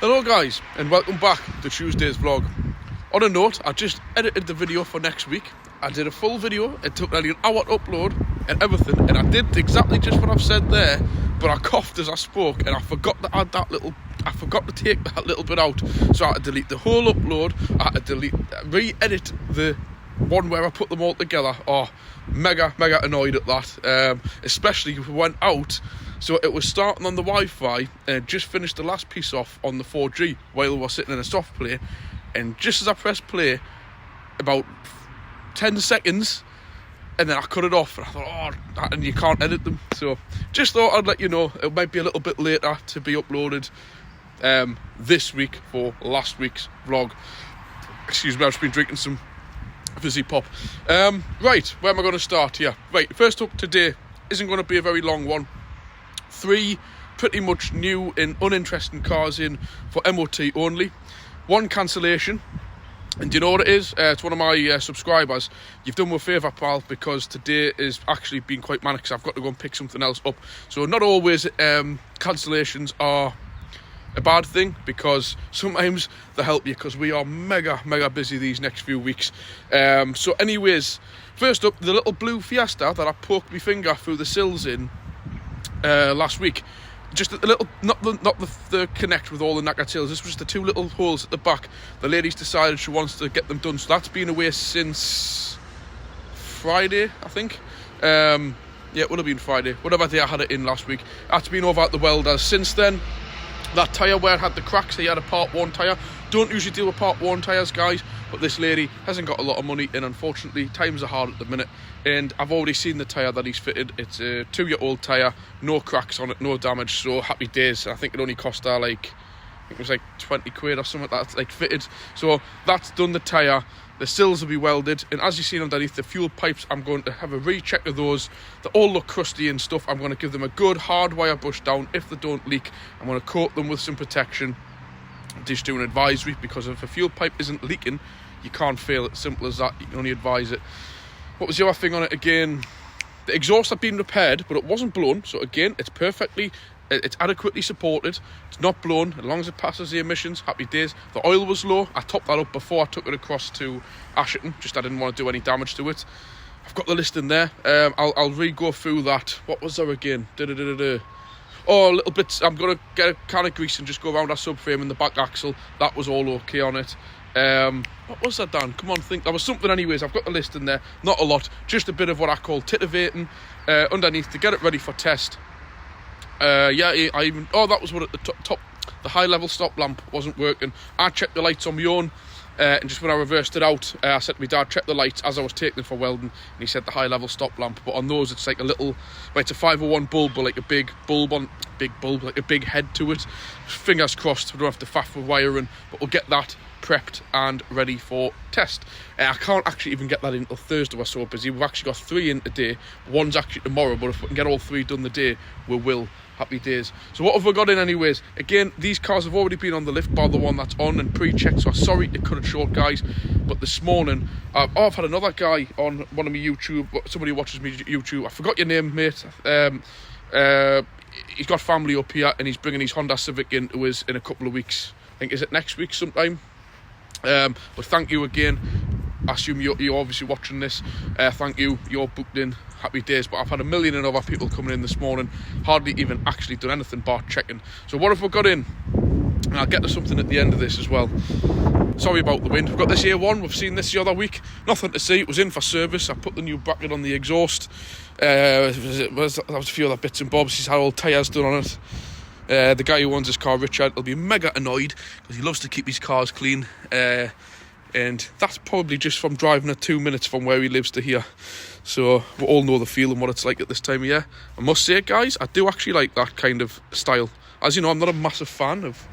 Hello guys, and welcome back to Tuesday's vlog. On a note, I just edited the video for next week. I did a full video, it took nearly an hour to upload and everything, and I did exactly just what I've said there, but I coughed as I spoke and I forgot to add that little, I forgot to take that little bit out. So I had to delete the whole upload, I had to re-edit the one where I put them all together. Oh, mega annoyed at that, especially if we went out. So it was starting on the Wi-Fi and just finished the last piece off on the 4G while we were sitting in a soft play, and just as I pressed play, about 10 seconds, and then I cut it off, and I thought, oh, and you can't edit them. So just thought I'd let you know it might be a little bit later to be uploaded this week for last week's vlog. Excuse me, I've just been drinking some fizzy pop. Right, where am I going to start here? Right, first up today isn't going to be a very long one. 3 pretty much new and uninteresting cars in for MOT only. 1 cancellation, and do you know what it is? It's one of my subscribers. You've done me a favour, pal, because today is actually been quite manic, so I've got to go and pick something else up. So not always cancellations are a bad thing, because sometimes they help you, because we are mega busy these next few weeks. So anyways, first up, the little blue Fiesta that I poked my finger through the sills in last week, just a little, not the connect with all the knacker tails. This was just the 2 little holes at the back. The lady's decided she wants to get them done, so that's been away since Friday, I think. Yeah, it would have been Friday, whatever day I had it in last week. That's been over at the welders. Since then, that tyre where it had the cracks, he had a part 1 tyre. Don't usually deal with part 1 tyres, guys, but this lady hasn't got a lot of money, and unfortunately times are hard at the minute, and I've already seen the tyre that he's fitted. It's a 2-year-old tyre, no cracks on it, no damage, so happy days. I think it only cost her like, I think it was like 20 quid or something like that, like fitted. So that's done the tyre. The sills will be welded, and as you've seen underneath the fuel pipes, I'm going to have a recheck of those. They all look crusty and stuff. I'm going to give them a good hard wire brush down. If they don't leak, I'm going to coat them with some protection. Just do an advisory, because if a fuel pipe isn't leaking, you can't fail it. Simple as that. You can only advise it. What was the other thing on it again? The exhaust had been repaired, but it wasn't blown. So again, it's adequately supported. It's not blown, as long as it passes the emissions. Happy days. The oil was low. I topped that up before I took it across to Astra. Just I didn't want to do any damage to it. I've got the list in there. I'll re-go through that. What was there again? Oh, a little bit. I'm going to get a can of grease and just go around our subframe and the back axle. That was all okay on it. What was that, Dan? Come on, think. There was something anyways. I've got the list in there. Not a lot. Just a bit of what I call titivating underneath to get it ready for test. That was what at the top, the high level stop lamp wasn't working. I checked the lights on my own, and just when I reversed it out, I said to my dad, check the lights as I was taking them for welding, and he said the high level stop lamp. But on those, it's like a little, well, it's a 501 bulb, but like a big bulb, like a big head to it. Fingers crossed we don't have to faff with wiring, but we'll get that prepped and ready for test. I can't actually even get that in until Thursday. We're so busy. We've actually got 3 in today. 1's actually tomorrow, but if we can get all 3 done the day, we will. Happy days. So what have we got in anyways? Again, these cars have already been on the lift bar, the one that's on and pre-checked, so sorry to cut it short, guys, but this morning I've had another guy on one of my YouTube, somebody who watches me YouTube, I forgot your name, mate. He's got family up here, and he's bringing his Honda Civic into us in a couple of weeks. I think, is it next week sometime? But thank you again. I assume you're obviously watching this. Thank you, you're booked in. Happy days. But I've had a million and other people coming in this morning, hardly even actually done anything bar checking. So what have we got in? And I'll get to something at the end of this as well. Sorry about the wind. We've got this here one, we've seen this the other week. Nothing to see, it was in for service. I put the new bracket on the exhaust. There was a few other bits and bobs. He's had all tyres done on it. The guy who owns his car, Richard, will be mega annoyed, because he loves to keep his cars clean. And that's probably just from driving at 2 minutes from where he lives to here. So we all know the feeling, what it's like at this time of year. I must say, guys, I do actually like that kind of style. As you know, I'm not a massive fan of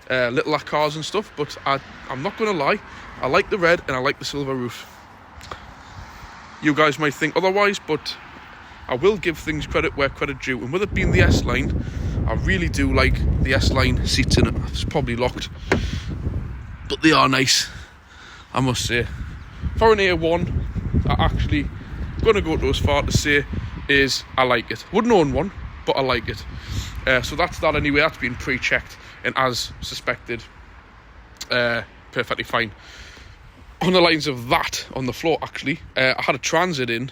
little cars and stuff, but I'm not going to lie, I like the red and I like the silver roof. You guys might think otherwise, but I will give things credit where credit due. And with it being the S-Line, I really do like the S-Line seats in it. It's probably locked, but they are nice, I must say. For an A1, I actually going to go to as far to say is I like it. Wouldn't own one, but I like it. So that's that anyway. That's been pre-checked. and as suspected, perfectly fine. On the lines of that, on the floor actually, I had a transit in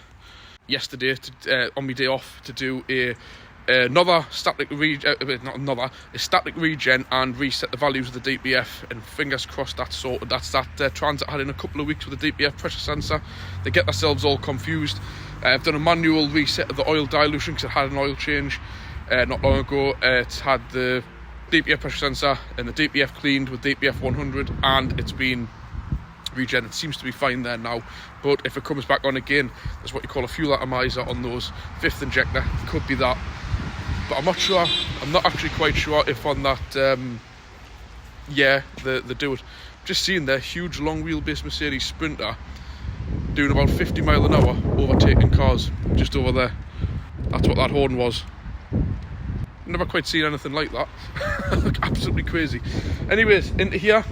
yesterday on my day off to do a static regen and reset the values of the DPF, and fingers crossed that's sorted. That's that transit I had in a couple of weeks with the DPF pressure sensor. They get themselves all confused. I've done a manual reset of the oil dilution because it had an oil change not long ago. It's had the DPF pressure sensor and the DPF cleaned with DPF 100, and it's been regen. It seems to be fine there now, but if it comes back on again, there's what you call a fuel atomizer on those fifth injector. It could be that, but I'm not sure. I'm not actually quite sure if on that they do it. Just seeing their huge long wheelbase Mercedes Sprinter doing about 50 miles an hour overtaking cars just over there. That's what that horn was. Never quite seen anything like that. Absolutely crazy. Anyways, into here,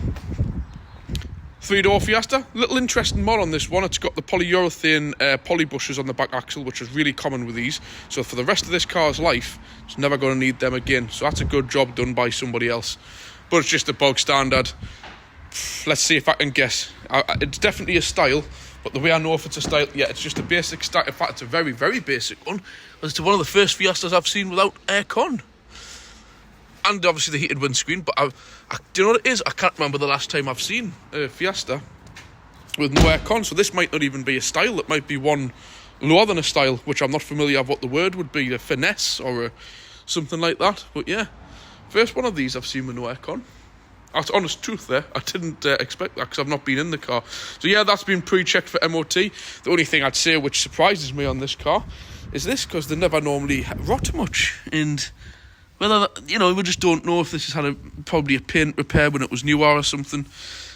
3-door Fiesta. Little interesting mod on this one. It's got the polyurethane poly bushes on the back axle, which is really common with these. So for the rest of this car's life, it's never going to need them again. So that's a good job done by somebody else. But it's just a bog standard. Let's see if I can guess. It's definitely a style, but the way I know if it's a style, yeah, it's just a basic style. In fact, it's a very, very basic one. It's one of the first Fiestas I've seen without aircon. And obviously the heated windscreen, but do you know what it is? I can't remember the last time I've seen a Fiesta with no aircon, so this might not even be a style. It might be one lower than a style, which I'm not familiar with what the word would be, a finesse or something like that. But yeah, first one of these I've seen with no aircon. That's honest truth there. I didn't expect that because I've not been in the car. So yeah, that's been pre-checked for MOT. The only thing I'd say which surprises me on this car is this, because they never normally rot much, and whether, you know, we just don't know if this has had probably a paint repair when it was newer or something.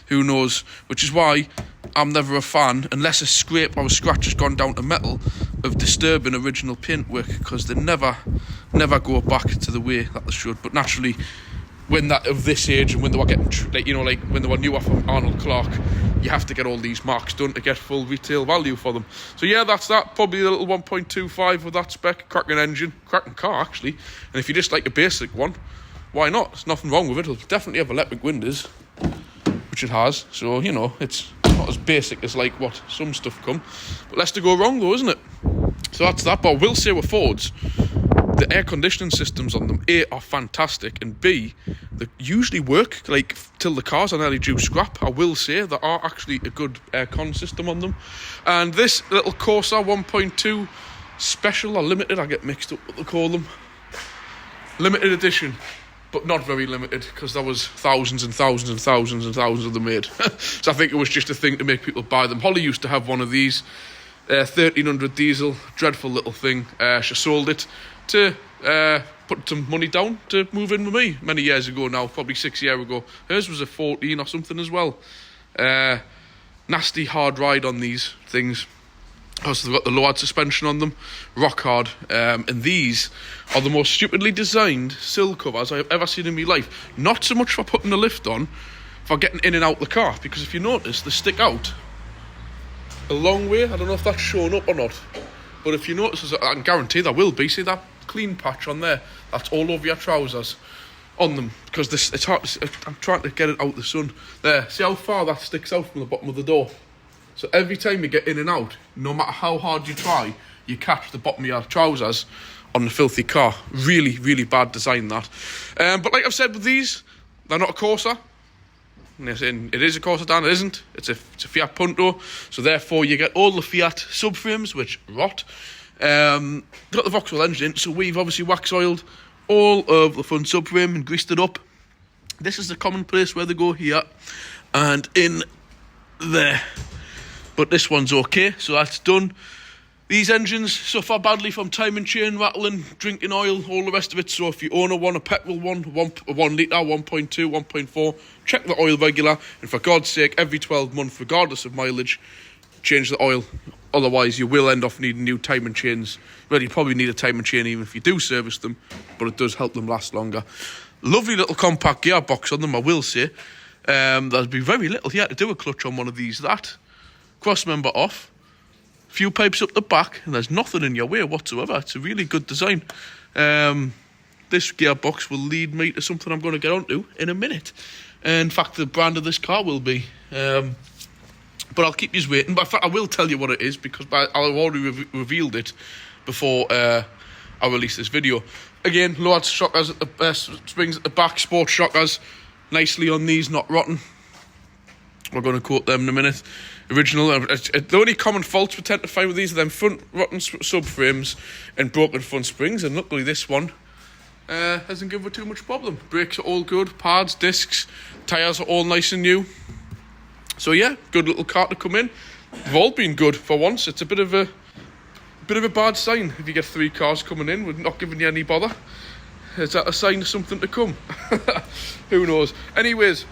Who knows? Which is why I'm never a fan, unless a scrape or a scratch has gone down to metal, of disturbing original paintwork, because they never go back to the way that they should. But naturally, when that of this age and when they were getting, like when they were newer from Arnold Clark, you have to get all these marks done to get full retail value for them. So yeah, that's that. Probably a little 1.25 with that spec. Cracking engine, cracking car actually. And if you just like a basic one, why not? There's nothing wrong with it. It'll definitely have electric windows, which it has. So, you know, it's not as basic as like what some stuff come. But less to go wrong though, isn't it? So that's that. But I will say with Fords, the air conditioning systems on them, A, are fantastic, and B, they usually work like till the cars are nearly due scrap. I will say there are actually a good aircon system on them. And this little Corsa 1.2 special or limited, I get mixed up what they call them, limited edition, but not very limited, because there was thousands and thousands and thousands and thousands of them made. So I think it was just a thing to make people buy them. Holly used to have one of these, 1300 diesel, dreadful little thing. She sold it to put some money down to move in with me many years ago now, probably 6 years ago. Hers was a 14 or something as well. Nasty hard ride on these things. Also, they've got the lowered suspension on them, rock hard. And these are the most stupidly designed sill covers I've ever seen in my life. Not so much for putting the lift on, for getting in and out the car, because if you notice, they stick out a long way. I don't know if that's showing up or not, but if you notice, I can guarantee there will be. See that clean patch on there? That's all over your trousers on them, because this, it's hard. I'm trying to get it out the sun. There, see how far that sticks out from the bottom of the door? So every time you get in and out, no matter how hard you try, you catch the bottom of your trousers on the filthy car. Really, really bad design, that. But like I've said with these, they're not a Corsa. It is a Corsa, Dan, it isn't. It's a Fiat Punto. So therefore you get all the Fiat subframes, which rot. Got the Vauxhall engine in, so we've obviously wax oiled all of the front subframe and greased it up. This is the common place where they go here and in there. But this one's okay, so that's done. These engines suffer badly from time and chain rattling, drinking oil, all the rest of it. So if you own a petrol one, 1 litre, 1.2, 1.4, check the oil regular. And for God's sake, every 12 months, regardless of mileage, change the oil. Otherwise, you will end up needing new time and chains. Well, you probably need a time and chain even if you do service them, but it does help them last longer. Lovely little compact gearbox on them, I will say. There'll be very little here to do a clutch on one of these. That cross member off, few pipes up the back, and there's nothing in your way whatsoever. It's a really good design. this gearbox will lead me to something I'm going to get onto in a minute. In fact, the brand of this car will be. But I'll keep you waiting. But in fact, I will tell you what it is, because I've already revealed it before I release this video. Again, low shockers at the springs at the back, sports shockers, nicely on these, not rotten. We're going to quote them in a minute. Original. The only common faults we tend to find with these are them front rotten subframes and broken front springs, and luckily this one hasn't given it too much problem. Brakes are all good, pads, discs, tyres are all nice and new. So yeah, good little car to come in. They've all been good for once. It's a bit of a bad sign if you get 3 cars coming in with not giving you any bother. Is that a sign of something to come? Who knows? Anyways,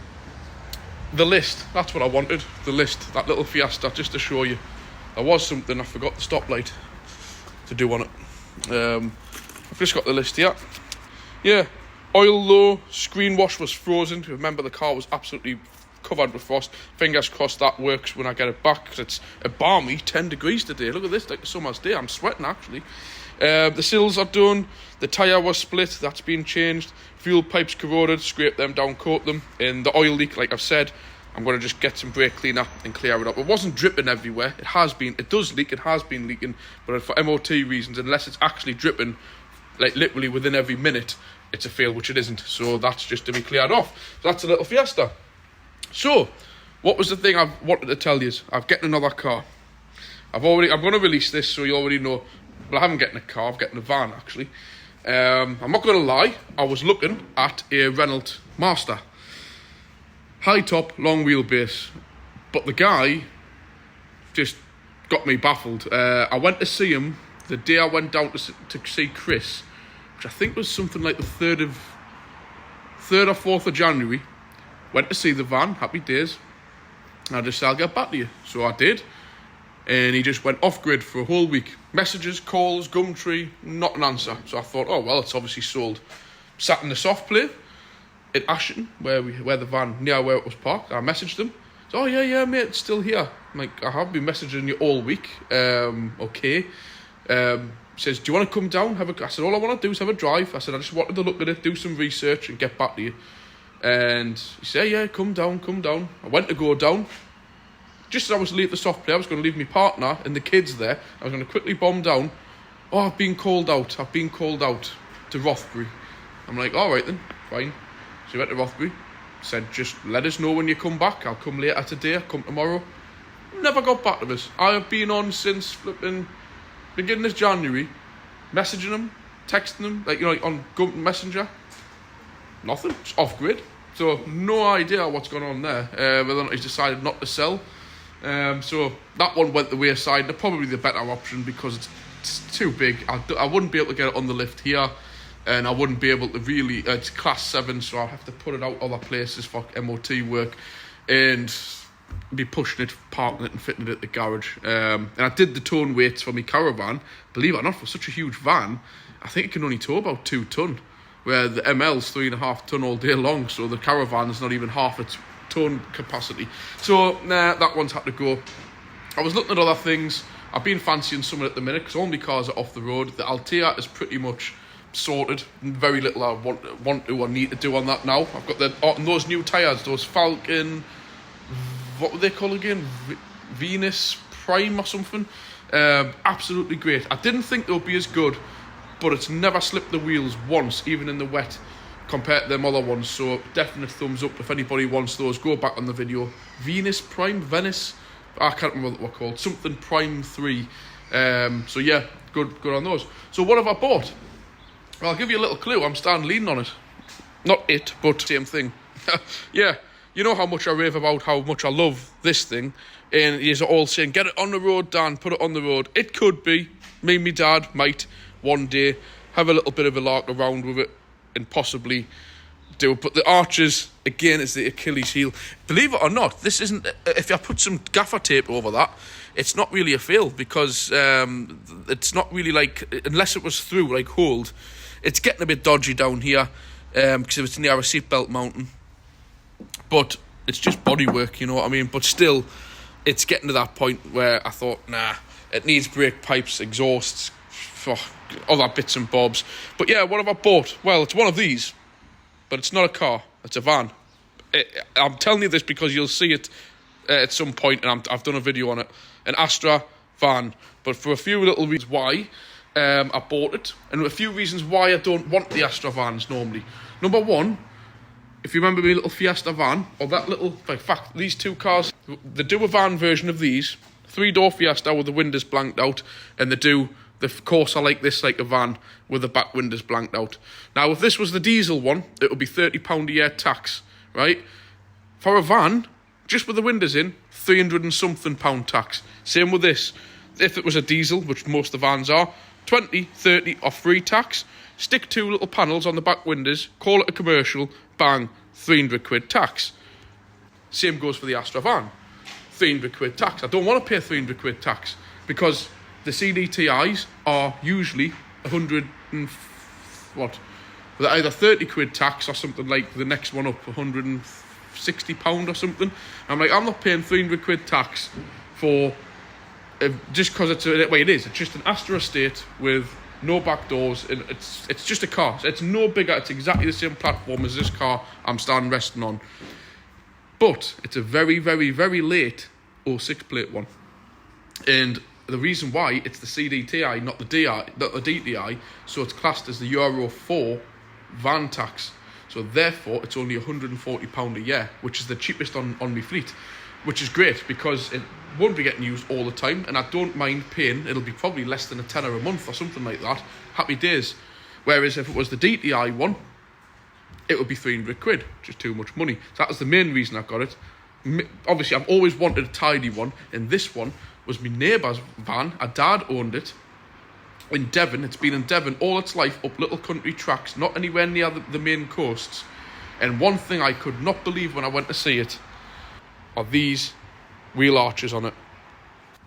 the list. That's what I wanted. The list. That little Fiesta, just to show you. There was something I forgot the stoplight to do on it. I've just got the list here. Yeah, oil low, screen wash was frozen. Remember, the car was absolutely covered with frost. Fingers crossed that works when I get it back, because it's a balmy 10 degrees today. Look at this, like a summer's day. I'm sweating actually. The sills are done. The tyre was split. That's been changed. Fuel pipes corroded. Scrape them down, coat them. And the oil leak, like I've said, I'm going to just get some brake cleaner and clear it up. It wasn't dripping everywhere. It has been. It does leak. It has been leaking. But for MOT reasons, unless it's actually dripping, like literally within every minute, it's a fail, which it isn't. So that's just to be cleared off. So that's a little Fiesta. So, what was the thing I wanted to tell you? I'm getting another car. I'm going to release this, so you already know. Well, I haven't getting a car. I'm getting a van, actually. I'm not going to lie. I was looking at a Renault Master. High top, long wheelbase. But the guy just got me baffled. I went to see him the day I went down to see Chris, which I think was something like the 3rd or 4th of January. Went to see the van, happy days. And I just said, I'll get back to you. So I did. And he just went off-grid for a whole week. Messages, calls, Gumtree, not an answer. So I thought, oh, well, it's obviously sold. Sat in the soft play at Ashton, where the van, near where it was parked. I messaged them. So, oh, yeah, mate, it's still here. I'm like, I have been messaging you all week. Okay. Says, do you want to come down? I said, all I want to do is have a drive. I said, I just wanted to look at it, do some research and get back to you. And he said, yeah, come down. I went to go down. Just as I was leaving the soft play, I was going to leave my partner and the kids there. I was going to quickly bomb down. Oh, I've been called out to Rothbury. I'm like, all right then, fine. So he went to Rothbury. Said, just let us know when you come back. I'll come later today, I'll come tomorrow. Never got back to us. I have been on since flipping beginning of January, messaging them, texting them, like, like on Messenger. Nothing. It's off-grid. So no idea what's going on there. Whether or not he's decided not to sell. So that one went the wayside. They're probably the better option because it's too big. I wouldn't be able to get it on the lift here. And I wouldn't be able to really... it's class 7, so I'll have to put it out other places for MOT work. And be pushing it, parking it and fitting it at the garage. And I did the towing weights for my caravan. Believe it or not, for such a huge van, I think it can only tow about 2 tonne. Where the ML's 3.5 tonne all day long, so the caravan's not even half its tonne capacity. So, nah, that one's had to go. I was looking at other things. I've been fancying some at the minute, because all my cars are off the road. The Altea is pretty much sorted. Very little I want to or need to do on that now. I've got those new tyres, those Falcon... What were they called again? Venus Prime or something? Absolutely great. I didn't think they would be as good, but it's never slipped the wheels once, even in the wet, compared to them other ones. So definite thumbs up if anybody wants those. Go back on the video. Venice Prime? Venice? I can't remember what they're called. Something Prime 3. So yeah, good on those. So what have I bought? Well, I'll give you a little clue. I'm standing leaning on it. Not it, but same thing. Yeah, you know how much I rave about how much I love this thing. And you're all saying, get it on the road, Dan, put it on the road. It could be. Me and my dad might one day have a little bit of a lark around with it and possibly do it. But the arches, again, is the Achilles heel. Believe it or not, this isn't... If I put some gaffer tape over that, it's not really a fail, because it's not really like... Unless it was through, like, hold, it's getting a bit dodgy down here, because it's near a seatbelt mountain. But it's just bodywork, you know what I mean? But still, it's getting to that point where I thought, nah, it needs brake pipes, exhausts. other bits and bobs. But yeah, what have I bought? Well, it's one of these, but it's not a car, it's a van. I'm telling you this because you'll see it at some point, and I've done a video on it. An Astra van, but for a few little reasons why I bought it, and a few reasons why I don't want the Astra vans normally. Number one, if you remember my little Fiesta van, or that little, in fact, these two cars, they do a van version of these, 3-door Fiesta with the windows blanked out, and they do the Corsa like this, like a van, with the back windows blanked out. Now, if this was the diesel one, it would be £30 a year tax, right? For a van, just with the windows in, 300 and something pound tax. Same with this. If it was a diesel, which most of the vans are, 20, 30 or free tax. Stick 2 little panels on the back windows, call it a commercial, bang, 300 quid tax. Same goes for the Astra van. 300 quid tax. I don't want to pay 300 quid tax because the CDTIs are usually 100 and what? They're either 30 quid tax or something like the next one up, £160 or something. I'm like, I'm not paying 300 quid tax for just because it's it's just an Astra estate with no back doors, and it's just a car. It's no bigger. It's exactly the same platform as this car I'm standing resting on, but it's a very, very, very late 06 plate one, and the reason why, it's the CDTI, not the DTI, so it's classed as the Euro 4 van tax. So therefore, it's only £140 a year, which is the cheapest on my fleet, which is great because it won't be getting used all the time, and I don't mind paying. It'll be probably less than a tenner a month or something like that. Happy days. Whereas if it was the DTI one, it would be 300 quid, which is too much money. So that was the main reason I got it. Obviously, I've always wanted a tidy one, and this one was my neighbour's van. Our dad owned it in Devon. It's been in Devon all its life, up little country tracks, not anywhere near the main coasts. And one thing I could not believe when I went to see it are these wheel arches on it.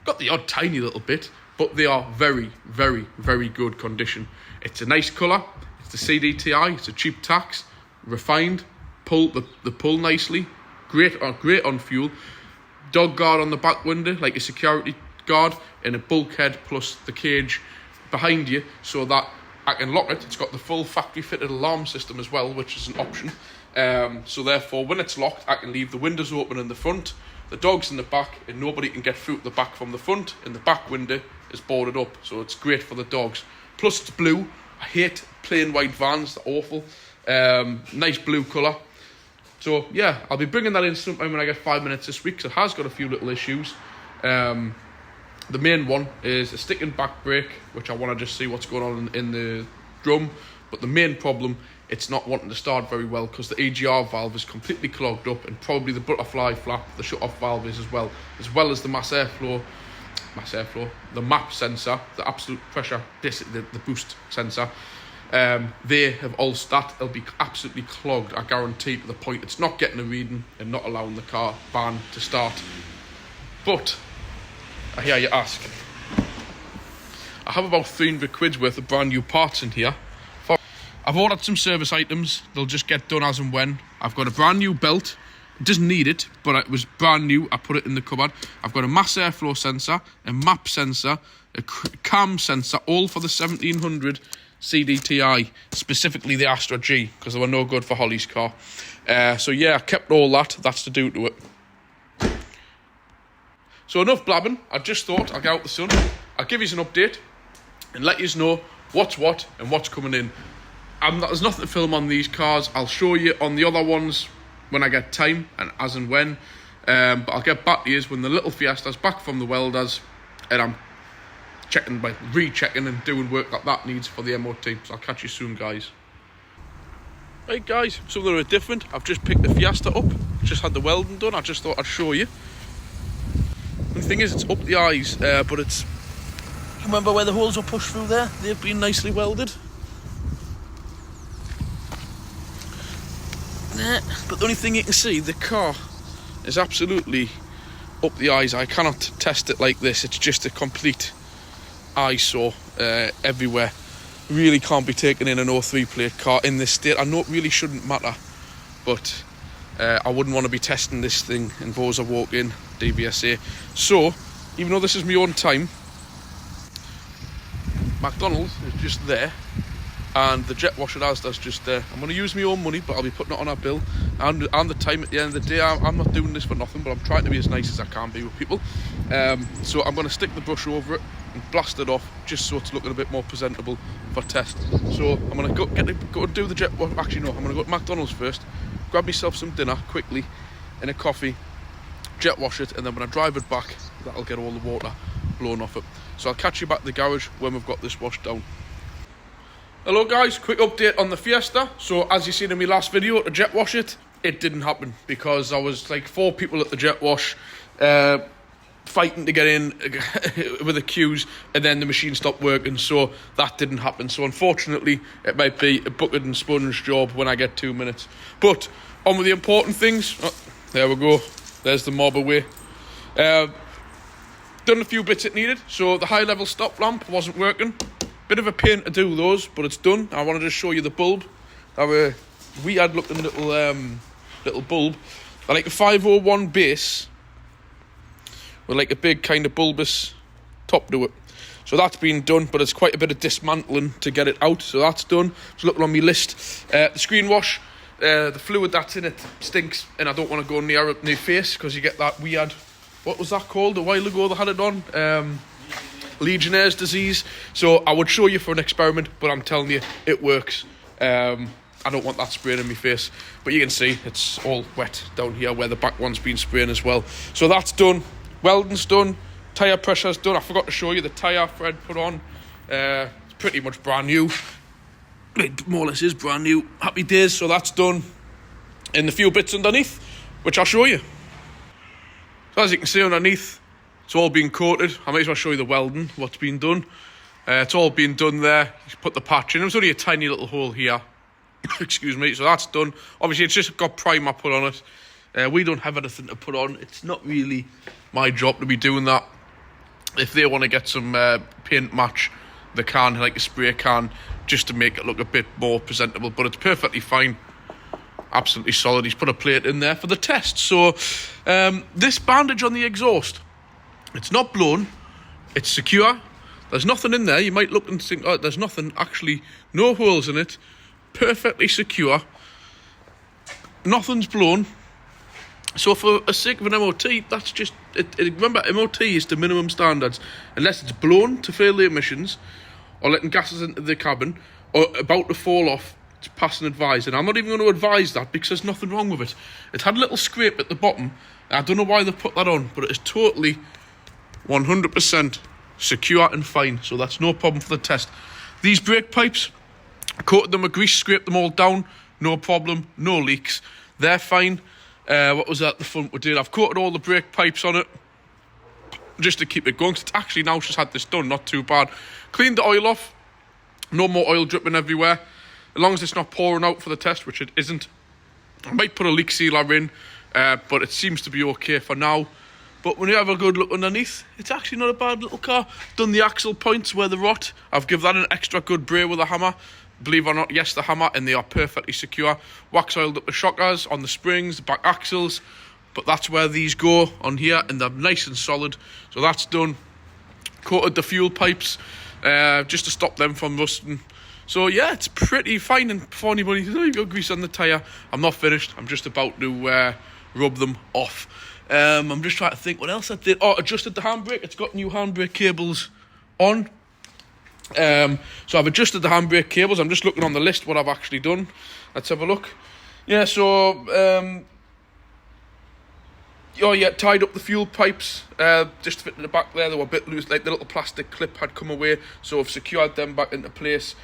Got the odd tiny little bit, but they are very, very, very good condition. It's a nice colour. It's the CDTI. It's a cheap tax, refined. They pull nicely. Great on fuel. Dog guard on the back window, like a security guard, and a bulkhead plus the cage behind you, so that I can lock it. It's got the full factory fitted alarm system as well, which is an option. So therefore, when it's locked, I can leave the windows open in the front, the dog's in the back, and nobody can get through the back from the front, and the back window is boarded up, so it's great for the dogs. Plus it's blue. I hate plain white vans, they're awful. Nice blue colour. So yeah, I'll be bringing that in sometime when I get 5 minutes this week, because it has got a few little issues. The main one is a sticking back brake, which I want to just see what's going on in the drum. But the main problem, it's not wanting to start very well because the EGR valve is completely clogged up, and probably the butterfly flap, the shut-off valve is as well as the the MAP sensor, the absolute pressure, the boost sensor. They have all that'll be absolutely clogged, I guarantee, to the point it's not getting a reading and not allowing the van to start. But I hear you ask, I have about 300 quid's worth of brand new parts in here. I've ordered some service items. They'll just get done as and when. I've got a brand new belt. It doesn't need it, but it was brand new. I put it in the cupboard. I've got a mass airflow sensor, a map sensor, a cam sensor, all for the 1700 CDTI, specifically the Astra G, because they were no good for Holly's car. So yeah, I kept all that. That's to do to it. So enough blabbing. I just thought I'd get out the sun. I'll give you an update and let you know what's what and what's coming in. There's nothing to film on these cars. I'll show you on the other ones when I get time and as and when. But I'll get back to you when the little Fiesta's back from the welders, and I'm rechecking and doing work that needs for the MOT. So I'll catch you soon, guys. Right, guys, something a bit different. I've just picked the Fiesta up. Just had the welding done. I just thought I'd show you. The thing is, it's up the eyes, but it's... Remember where the holes were pushed through there? They've been nicely welded. But the only thing you can see, the car is absolutely up the eyes. I cannot test it like this. It's just a complete eyesore everywhere. Really can't be taken in an 03 plate car in this state. I know it really shouldn't matter, but I wouldn't want to be testing this thing in Volvo walk-in DVSA. So, even though this is my own time, McDonald's is just there, and the jet wash at Asda's just there. I'm going to use my own money, but I'll be putting it on our bill. And the time at the end of the day, I'm not doing this for nothing, but I'm trying to be as nice as I can be with people. So I'm going to stick the brush over it and blast it off, just so it's looking a bit more presentable for test. So I'm going to go and do the jet wash. Actually, no, I'm going to go to McDonald's first, grab myself some dinner quickly and a coffee, jet wash it, and then when I drive it back, that'll get all the water blown off it. So I'll catch you back at the garage when we've got this washed down. Hello guys, quick update on the Fiesta. So as you seen in my last video, to jet wash it, it didn't happen because I was like 4 people at the jet wash fighting to get in with the queues, and then the machine stopped working, so that didn't happen. So unfortunately, it might be a bucket and sponge job when I get 2 minutes. But on with the important things. Oh, there we go. There's the mob away. Done a few bits it needed. So the high level stop lamp wasn't working. Bit of a pain to do those, but it's done. I wanted to show you the bulb. Our weird looking little bulb. I like a 501 base with like a big kind of bulbous top to it. So that's been done, but it's quite a bit of dismantling to get it out. So that's done. Just looking on my list. The screen wash, the fluid that's in it stinks, and I don't want to go near it near face because you get that weird. What was that called a while ago? They had it on. Legionnaire's disease. So I would show you for an experiment, but I'm telling you, it works. I don't want that spraying in my face, but you can see it's all wet down here where the back one's been spraying as well. So that's done. Welding's done. Tyre pressure's done. I forgot to show you the tyre Fred put on. It's pretty much brand new. It more or less is brand new. Happy days. So that's done. And the few bits underneath, which I'll show you. So as you can see underneath, it's all been coated. I might as well show you the welding, what's been done. It's all been done there. He's put the patch in. There's only a tiny little hole here. Excuse me. So that's done. Obviously, it's just got primer put on it. We don't have anything to put on. It's not really my job to be doing that. If they want to get some paint match, they can, like a spray can, just to make it look a bit more presentable. But it's perfectly fine. Absolutely solid. He's put a plate in there for the test. So this bandage on the exhaust, it's not blown, it's secure. There's nothing in there. You might look and think, oh, there's nothing. Actually, no holes in it. Perfectly secure. Nothing's blown. So for a sake of an MOT, that's just it. Remember, MOT is the minimum standards. Unless it's blown to fail the emissions, or letting gases into the cabin, or about to fall off, it's passing advised. And I'm not even going to advise that because there's nothing wrong with it. It had a little scrape at the bottom. I don't know why they put that on, but it is totally 100% secure and fine. So that's no problem for the test. These brake pipes, I coated them with grease, scraped them all down. No problem, no leaks. They're fine. What was that at the front we did? I've coated all the brake pipes on it just to keep it going. It's actually now just had this done, not too bad. Cleaned the oil off. No more oil dripping everywhere. As long as it's not pouring out for the test, which it isn't. I might put a leak sealer in, but it seems to be okay for now. But when you have a good look underneath, it's actually not a bad little car. Done the axle points where they rot. I've given that an extra good bray with a hammer. Believe it or not, yes, the hammer, and they are perfectly secure. Wax oiled up the shockers on the springs, the back axles, but that's where these go on here, and they're nice and solid. So that's done. Coated the fuel pipes just to stop them from rusting. So yeah, it's pretty fine. And before anybody says, oh, you've got grease on the tyre, I'm not finished. I'm just about to rub them off. I'm just trying to think what else I did. Oh, adjusted the handbrake. It's got new handbrake cables on. So I've adjusted the handbrake cables. I'm just looking on the list what I've actually done. Let's have a look. Yeah, so oh yeah, tied up the fuel pipes just to fit in the back there. They were a bit loose, like the little plastic clip had come away, so I've secured them back into place.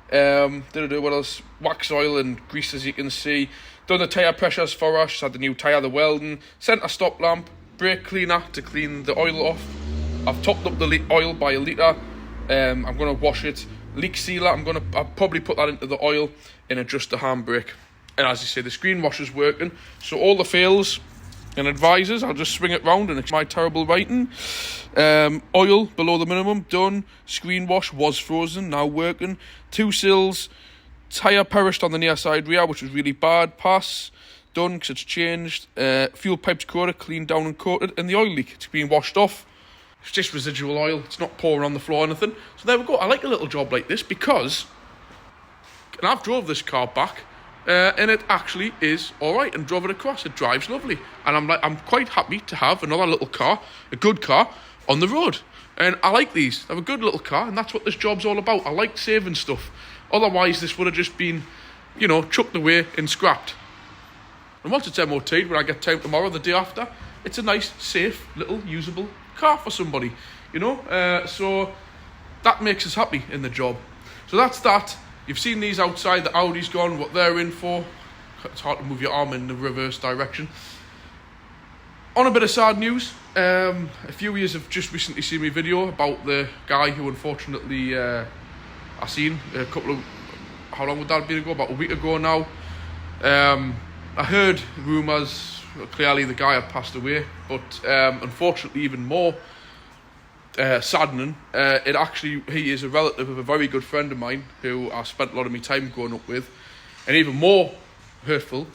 What else? Wax oil and grease, as you can see. Done the tyre pressures for us. Had the new tyre, the welding, centre stop lamp, brake cleaner to clean the oil off. I've topped up the oil by a litre. I'm going to wash it. Leak sealer, I'll probably put that into the oil and adjust the handbrake. And as you say, the screen washer's working. So all the fails and advisors, I'll just swing it round and it's my terrible writing. Oil below the minimum, done. Screen wash was frozen, now working. 2 sills. Tyre perished on the near side rear, which was really bad. Pass, done because it's changed. Fuel pipes coated, cleaned down and coated. And the oil leak, it's been washed off. It's just residual oil. It's not pouring on the floor or anything. So there we go. I like a little job like this because, and I've drove this car back, and it actually is all right, and drove it across. It drives lovely, and I'm quite happy to have another little car, a good car, on the road. And I like these. I have a good little car, and that's what this job's all about. I like saving stuff. Otherwise, this would have just been, you know, chucked away and scrapped. And once it's MOT'd, when I get time tomorrow, the day after, it's a nice, safe, little, usable car for somebody, you know. So that makes us happy in the job. So that's that. You've seen these outside, the Audi's gone, what they're in for. It's hard to move your arm in the reverse direction. On a bit of sad news, a few of you have just recently seen my video about the guy who unfortunately I seen a couple of, how long would that have been ago? About a week ago now. I heard rumours, clearly the guy had passed away, but unfortunately even more saddening, he is a relative of a very good friend of mine who I spent a lot of my time growing up with. And even more hurtful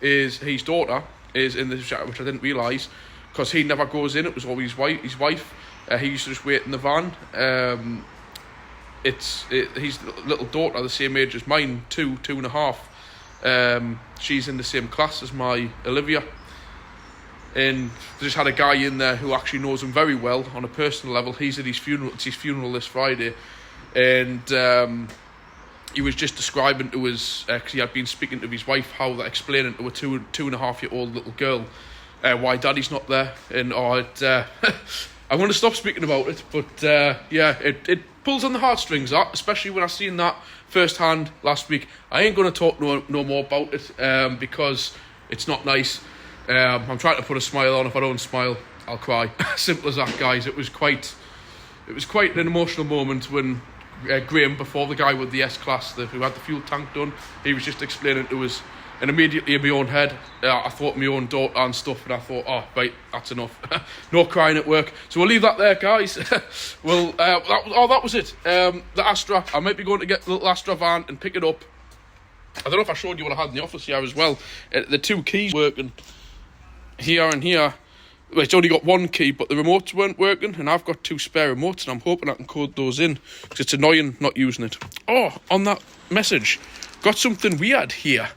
is his daughter is in this chat, which I didn't realise, because he never goes in. It was always his wife. He used to just wait in the van. His little daughter, the same age as mine, 2.5. She's in the same class as my Olivia. And they just had a guy in there who actually knows him very well on a personal level. He's at his funeral. It's his funeral this Friday. And he was just describing to us, because he had been speaking to his wife, how they're explaining to a 2.5-year-old little girl why daddy's not there. And I'm going to stop speaking about it. But yeah, it pulls on the heartstrings, that, especially when I seen that firsthand last week. I ain't going to talk no more about it because it's not nice. I'm trying to put a smile on. If I don't smile, I'll cry. Simple as that, guys. It was quite an emotional moment when Graham, before the guy with the S-Class who had the fuel tank done, he was just explaining to us, and immediately in my own head, I thought my own daughter and stuff, and I thought, oh, right, that's enough. No crying at work. So we'll leave that there, guys. Well, that was it. The Astra. I might be going to get the little Astra van and pick it up. I don't know if I showed you what I had in the office here as well. The two keys working here and here. Well, it's only got one key, but the remotes weren't working, and I've got two spare remotes, and I'm hoping I can code those in, because it's annoying not using it. Oh, on that message, got something weird here.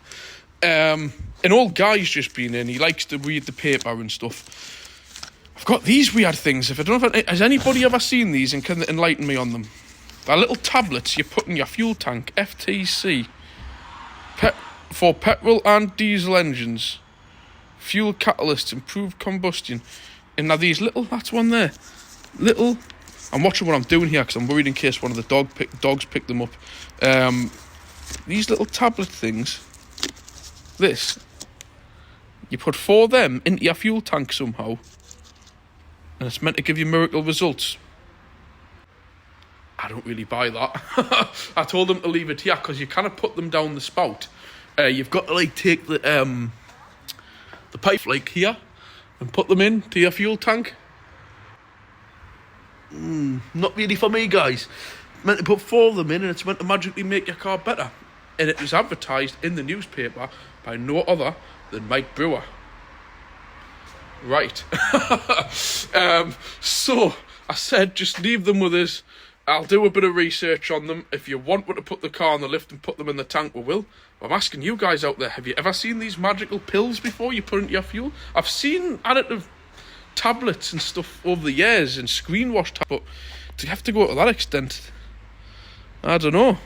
An old guy's just been in. He likes to read the paper and stuff. I've got these weird things. Has anybody ever seen these and can enlighten me on them? They're little tablets you put in your fuel tank. FTC. For petrol and diesel engines. Fuel catalysts, improved combustion. And now these little, that's one there. Little, I'm watching what I'm doing here because I'm worried in case one of the dogs pick them up. These little tablet things, this, you put 4 of them into your fuel tank somehow, and it's meant to give you miracle results. I don't really buy that. I told them to leave it here because you kind of put them down the spout. You've got to like take the pipe like here and put them into your fuel tank. Not really for me, guys. Meant to put 4 of them in and it's meant to magically make your car better. And it was advertised in the newspaper by no other than Mike Brewer. Right. So I said, just leave them with us. I'll do a bit of research on them. If you want me to put the car on the lift and put them in the tank, we will. I'm asking you guys out there, have you ever seen these magical pills before you put into your fuel? I've seen additive tablets and stuff over the years and screen wash tablets, but do you have to go to that extent? I don't know.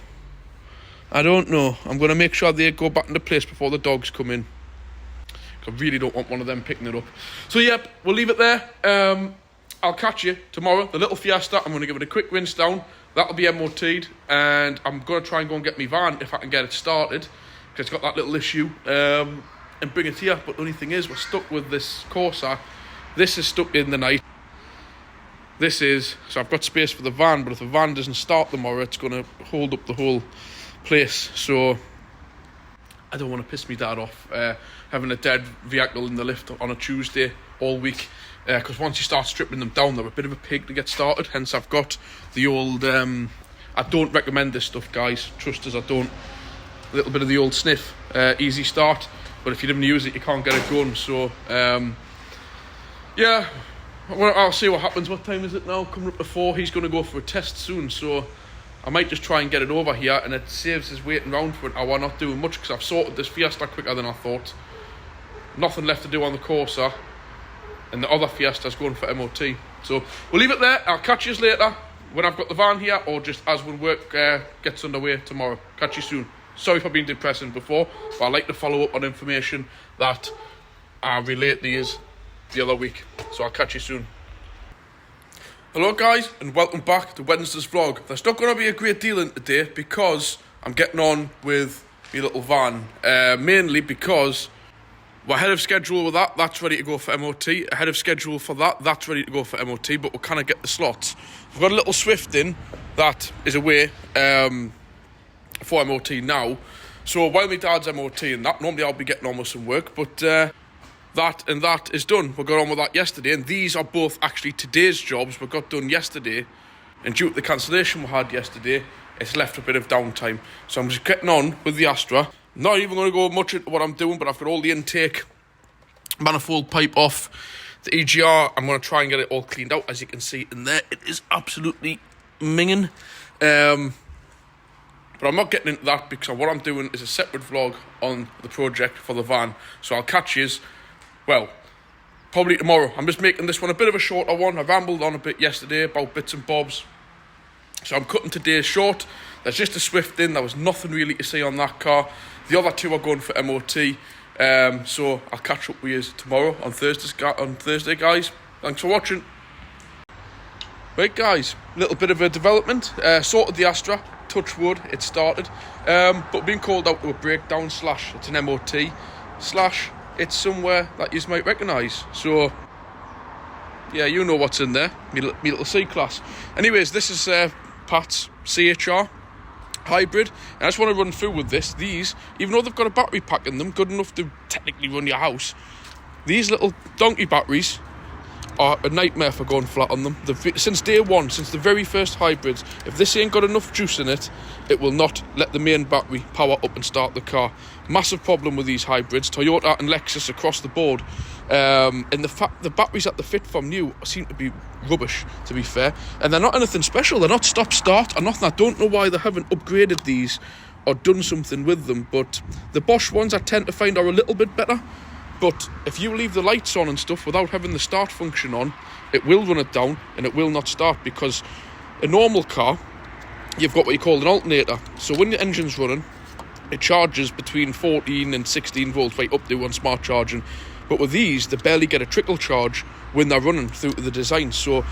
I'm going to make sure they go back into place before the dogs come in. I really don't want one of them picking it up. So, yep, we'll leave it there. I'll catch you tomorrow. The little Fiesta, I'm going to give it a quick rinse down. That'll be MOT'd. And I'm going to try and go and get my van if I can get it started. Because it's got that little issue. And bring it here. But the only thing is, we're stuck with this Corsa. This is stuck in the night. So I've got space for the van. But if the van doesn't start tomorrow, it's going to hold up the whole place. So I don't want to piss my dad off having a dead vehicle in the lift on a Tuesday all week. Because once you start stripping them down, they're a bit of a pig to get started. Hence, I've got the old... I don't recommend this stuff, guys. Trust us, I don't. A little bit of the old sniff. Easy start. But if you didn't use it, you can't get it going. So, yeah. Well, I'll see what happens. What time is it now? Coming up to 4. He's going to go for a test soon, so I might just try and get it over here, and it saves us waiting around for an hour, not doing much, because I've sorted this Fiesta quicker than I thought. Nothing left to do on the Corsa, and the other Fiesta's going for MOT. So we'll leave it there. I'll catch you later when I've got the van here, or just as when work gets underway tomorrow. Catch you soon. Sorry for being depressing before, but I like to follow up on information that I relayed to you the other week. So I'll catch you soon. Hello guys, and welcome back to Wednesday's vlog. There's not going to be a great deal in today because I'm getting on with my little van. Mainly because we're ahead of schedule with that. That's ready to go for MOT. Ahead of schedule for that. That's ready to go for MOT, but we'll kind of get the slots. We've got a little Swift in that is away for MOT now. So while my dad's MOT and that, normally I'll be getting on with some work, but that is done. We got on with that yesterday, and these are both actually today's jobs. We got done yesterday, and due to the cancellation we had yesterday, it's left a bit of downtime. So I'm just getting on with the Astra. Not even going to go much into what I'm doing, but I've got all the intake manifold pipe off. The EGR, I'm going to try and get it all cleaned out. As you can see in there, it is absolutely minging. But I'm not getting into that because what I'm doing is a separate vlog on the project for the van. So I'll catch yous, well, probably tomorrow. I'm just making this one a bit of a shorter one. I rambled on a bit yesterday about bits and bobs, so I'm cutting today short. There's just a Swift in. There was nothing really to see on that car. The other two are going for MOT. So I'll catch up with you tomorrow on Thursday, guys. Thanks for watching. Right, guys, a little bit of a development. Sorted the Astra. Touch wood, it started. But being called out to a breakdown / it's an MOT / it's somewhere that you might recognise. So yeah, you know what's in there. Me little C-Class. Anyways, this is Pat's CHR hybrid, and I just want to run through with this. These, even though they've got a battery pack in them, good enough to technically run your house, these little donkey batteries are a nightmare for going flat on them. Since day one, since the very first hybrids, if this ain't got enough juice in it, it will not let the main battery power up and start the car. Massive problem with these hybrids, Toyota and Lexus across the board. And the batteries that they fit from new seem to be rubbish, to be fair. And they're not anything special. They're not stop-start or nothing. I don't know why they haven't upgraded these or done something with them. But the Bosch ones I tend to find are a little bit better. But if you leave the lights on and stuff without having the start function on, it will run it down and it will not start, because a normal car, you've got what you call an alternator. So when your engine's running, it charges between 14 and 16 volts, right up to on smart charging. But with these, they barely get a trickle charge when they're running through to the design. So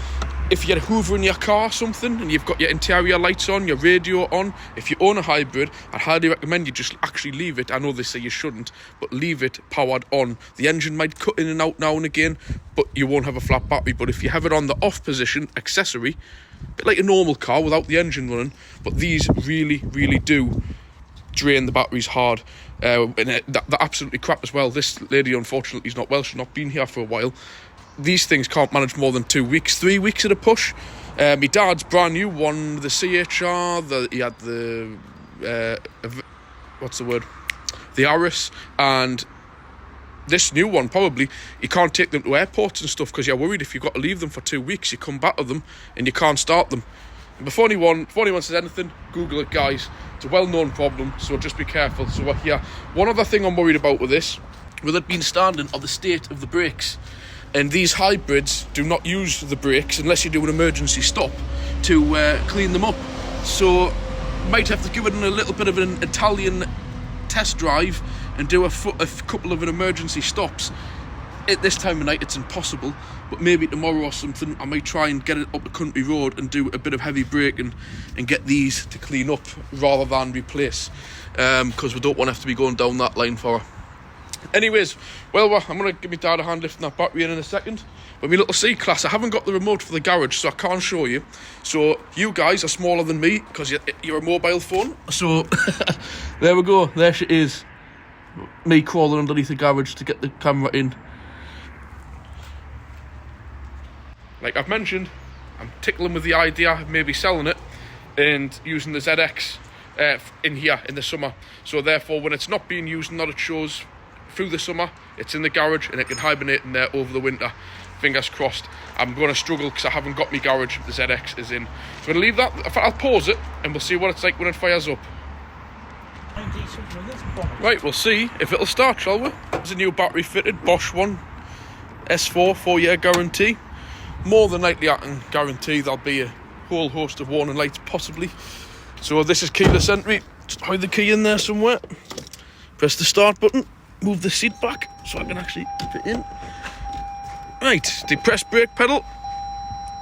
if you're hoovering your car or something and you've got your interior lights on, your radio on, if you own a hybrid, I'd highly recommend you just actually leave it. I know they say you shouldn't, but leave it powered on. The engine might cut in and out now and again, but you won't have a flat battery. But if you have it on the off position, accessory, a bit like a normal car without the engine running, but these really, really do drain the batteries hard. And they're absolutely crap as well. This lady, unfortunately, is not well. She's not been here for a while. These things can't manage more than 2 weeks, 3 weeks at a push. My dad's brand new one, the CHR, he had the, the Aris, and this new one, probably, you can't take them to airports and stuff because you're worried if you've got to leave them for 2 weeks, you come back to them and you can't start them. And before anyone says anything, Google it, guys. It's a well-known problem, so just be careful. So here, one other thing I'm worried about with this, with it being standing, are the state of the brakes. And these hybrids do not use the brakes unless you do an emergency stop to clean them up. So might have to give it a little bit of an Italian test drive and do a couple of emergency stops. At this time of night, it's impossible, but maybe tomorrow or something, I might try and get it up the country road and do a bit of heavy braking and get these to clean up rather than replace, because we don't want to have to be going down that line for her. Anyways, well, I'm going to give my dad a hand lifting that battery in a second. But my little C-Class, I haven't got the remote for the garage, so I can't show you. So you guys are smaller than me because you're a mobile phone. So there we go. There she is. Me crawling underneath the garage to get the camera in. Like I've mentioned, I'm tickling with the idea of maybe selling it and using the ZX in here in the summer. So therefore, when it's not being used and not at shows through the summer, it's in the garage and it can hibernate in there over the winter. fingers crossed. I'm going to struggle because I haven't got my garage. The ZX is in. So I'm going to leave that. In fact, I'll pause it and we'll see what it's like when it fires up. Right, we'll see if it'll start, shall we? There's a new battery fitted, Bosch one, S4, 4-year guarantee. More than likely I can guarantee there'll be a whole host of warning lights possibly. So this is keyless entry. Just hide the key in there somewhere. Press the start button, move the seat back so I can actually fit in. Right, depress brake pedal.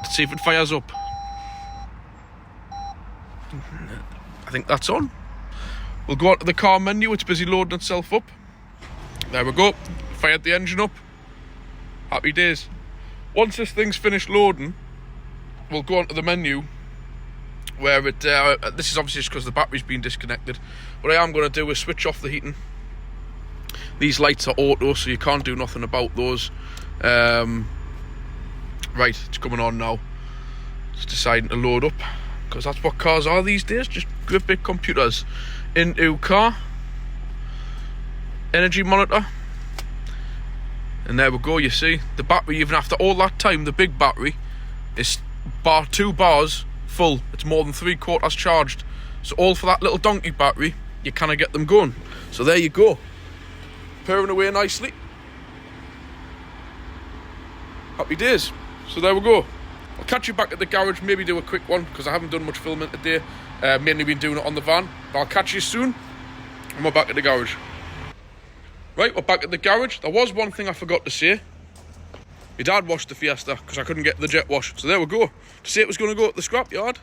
Let's see if it fires up. I think that's on. We'll go on to the car menu, it's busy loading itself up. There we go, fired the engine up. Happy days. Once this thing's finished loading, we'll go on to the menu where it, this is obviously just because the battery's been disconnected. What I am going to do is switch off the heating. These lights are auto, so you can't do nothing about those. Right, it's coming on now. It's deciding to load up, because that's what cars are these days, just great big computers. Into car, energy monitor, and there we go. You see the battery, even after all that time, the big battery is 2 bars full. It's more than 3/4 charged, so all for that little donkey battery, you kind of get them going. So there you go, purring away nicely. Happy days. So there we go. I'll catch you back at the garage, maybe do a quick one because I haven't done much filming today. Mainly been doing it on the van, but I'll catch you soon and we're back at the garage. Right, we're back at the garage. There was one thing I forgot to say. My dad washed the Fiesta because I couldn't get the jet wash, so there we go. To say it was going to go at the scrapyard,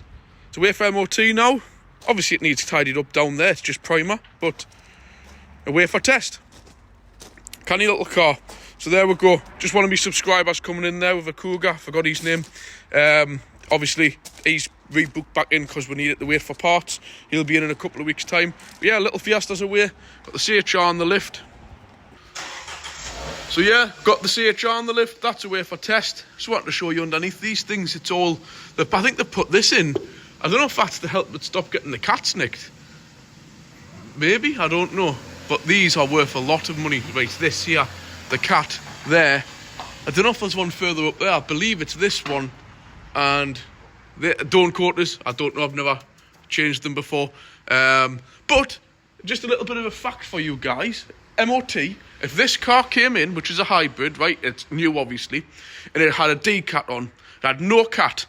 it's away for MOT now. Obviously it needs tidied up down there, it's just primer, but away for test. Canny little car. So there we go. Just one of my subscribers coming in there with a Cougar. Forgot his name. Obviously, he's rebooked back in because we needed to wait for parts. He'll be in a couple of weeks' time. But yeah, little Fiesta's away. Got the CHR on the lift. So yeah, got the CHR on the lift. That's away for test. Just wanted to show you underneath these things. It's all... I think they put this in. I don't know if that's to help it stop getting the cats nicked. Maybe, I don't know. But these are worth a lot of money. Right, this here. The cat there. I don't know if there's one further up there. I believe it's this one. And don't quote us. I don't know. I've never changed them before. But just a little bit of a fact for you guys. MOT, if this car came in, which is a hybrid, right? It's new, obviously. And it had a D cat on. It had no cat.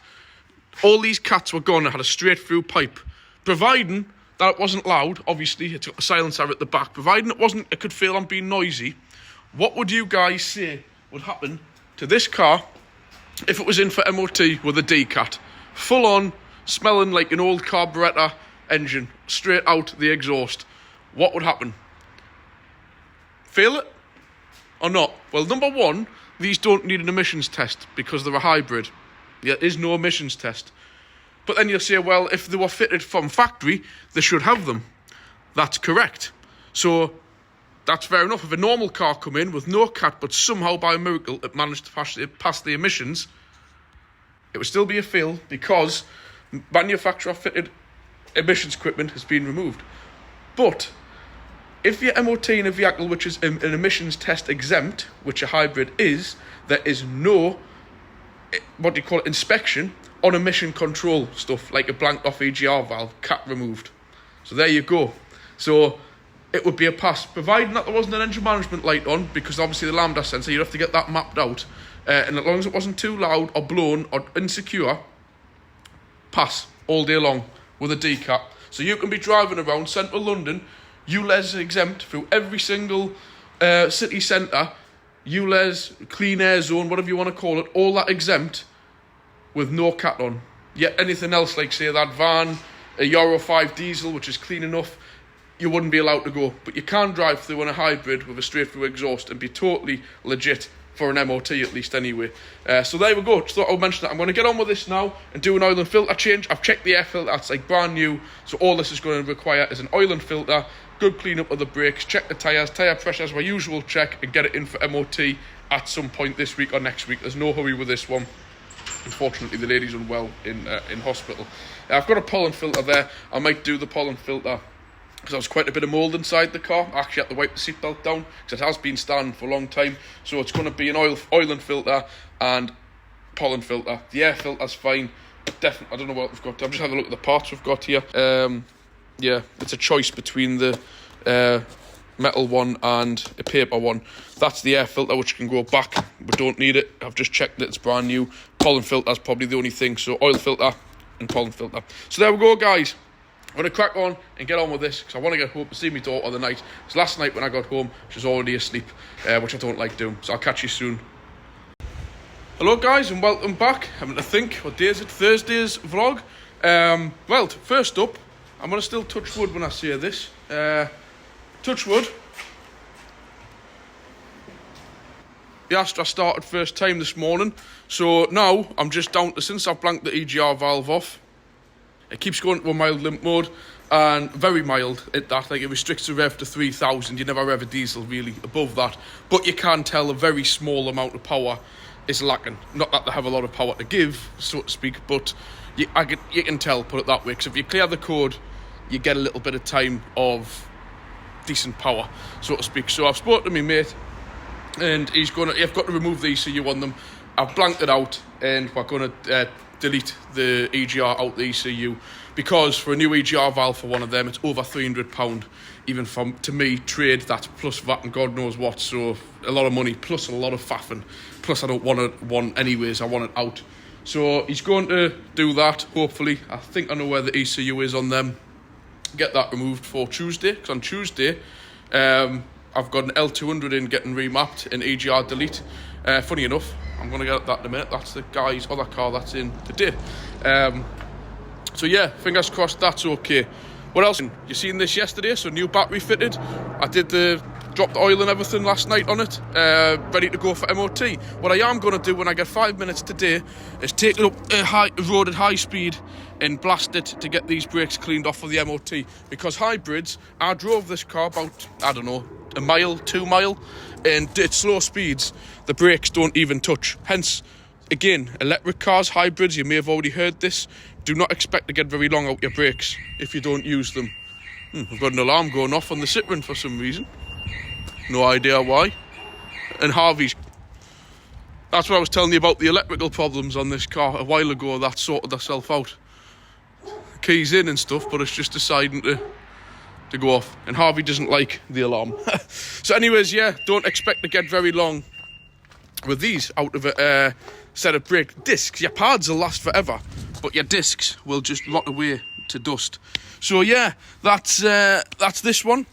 All these cats were gone. It had a straight through pipe. Providing that it wasn't loud. Obviously, it's got a silencer at the back. Providing it could fail on being noisy. What would you guys say would happen to this car if it was in for MOT with a D-cat? Full on, smelling like an old carburettor engine, straight out the exhaust. What would happen? Fail it? Or not? Well, number one, these don't need an emissions test because they're a hybrid. There is no emissions test. But then you'll say, well, if they were fitted from factory, they should have them. That's correct. So... that's fair enough. If a normal car come in with no cat, but somehow by a miracle it managed to pass the emissions, it would still be a fail because manufacturer fitted emissions equipment has been removed. But if you're MOT in a vehicle which is an emissions test exempt, which a hybrid is, there is no, what do you call it, inspection on emission control stuff, like a blanked off EGR valve, cat removed. So there you go. So it would be a pass, providing that there wasn't an engine management light on, because obviously the lambda sensor, you'd have to get that mapped out. And as long as it wasn't too loud or blown or insecure, pass all day long with a D-cat. So you can be driving around central London, ULEZ exempt through every single city centre, ULEZ, clean air zone, whatever you want to call it, all that exempt with no cat on. Yet anything else, like say that van, a Euro 5 diesel, which is clean enough, you wouldn't be allowed to go. But you can drive through in a hybrid with a straight through exhaust and be totally legit for an MOT at least anyway. So there we go. Just thought I would mention that. I'm going to get on with this now and do an oil and filter change. I've checked the air filter. It's like brand new. So all this is going to require is an oil and filter, good clean up of the brakes, check the tyres, tyre pressures, my usual check, and get it in for MOT at some point this week or next week. There's no hurry with this one. Unfortunately, the lady's unwell in hospital. I've got a pollen filter there. I might do the pollen filter because there was quite a bit of mould inside the car. I actually had to wipe the seatbelt down because it has been standing for a long time. So it's going to be an oil and filter and pollen filter. The air filter's fine, but definitely I don't know what we've got. I'm just having a look at the parts we've got here. Yeah, it's a choice between the metal one and a paper one. That's the air filter, which can go back. We don't need it. I've just checked that it's brand new. Pollen filter's probably the only thing. So oil filter and pollen filter. So there we go, guys. I'm going to crack on and get on with this because I want to get home to see my daughter the night. Because last night when I got home, she was already asleep, which I don't like doing. So I'll catch you soon. Hello, guys, and welcome back. Having to think, what day is it? Thursday's vlog. Well, first up, I'm going to still touch wood when I say this. Touch wood. The Astra started first time this morning. So now I'm just down to, since I've blanked the EGR valve off, it keeps going to a mild limp mode, and very mild at that. Like, it restricts the rev to 3,000. You never rev a diesel really above that, but you can tell a very small amount of power is lacking. Not that they have a lot of power to give, so to speak, but you can tell, put it that way. Because if you clear the code, you get a little bit of time of decent power, so to speak. So I've spoken to my mate, and I've got to remove the ECU on them. I've blanked it out, and we're going to delete the EGR out the ECU, because for a new EGR valve for one of them, it's over £300. Even to me, trade, that's plus VAT and God knows what. So a lot of money, plus a lot of faffing. Plus I don't want one anyways, I want it out. So he's going to do that, hopefully. I think I know where the ECU is on them. Get that removed for Tuesday, because on Tuesday I've got an L200 in getting remapped in EGR delete. Funny enough, I'm going to get that in a minute. That's the guy's other car that's in today. So yeah, fingers crossed that's okay. What else? You seen this yesterday, so new battery fitted. I did drop the oil and everything last night on it, ready to go for MOT. What I am going to do when I get 5 minutes today is take it up a road at high speed and blast it to get these brakes cleaned off for the MOT. Because hybrids, I drove this car about, I don't know, a mile, 2 mile, and at slow speeds, the brakes don't even touch. Hence, again, electric cars, hybrids, you may have already heard this, do not expect to get very long out your brakes if you don't use them. I've got an alarm going off on the Citroen for some reason. No idea why. And Harvey's... That's what I was telling you about the electrical problems on this car a while ago. That sorted itself out. Keys in and stuff, but it's just deciding to go off. And Harvey doesn't like the alarm. So anyways, yeah, don't expect to get very long with these out of a set of brake discs. Your pads will last forever, but your discs will just rot away to dust. So yeah, that's this one.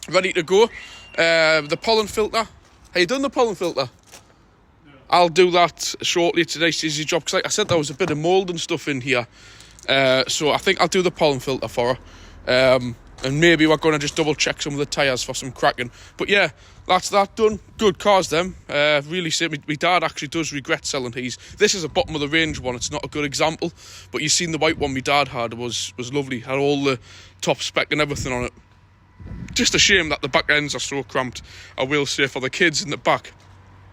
Ready to go. The pollen filter. Have you done the pollen filter? No. I'll do that shortly. Today's easy job, because like I said, there was a bit of mould and stuff in here. So I think I'll do the pollen filter for her. And maybe we're going to just double check some of the tyres for some cracking. But yeah, that's that done. Good cars, them. Really sick. My dad actually does regret selling these. This is a bottom of the range one. It's not a good example. But you've seen the white one my dad had. Was lovely. Had all the top spec and everything on it. Just a shame that the back ends are so cramped. I will say, for the kids in the back,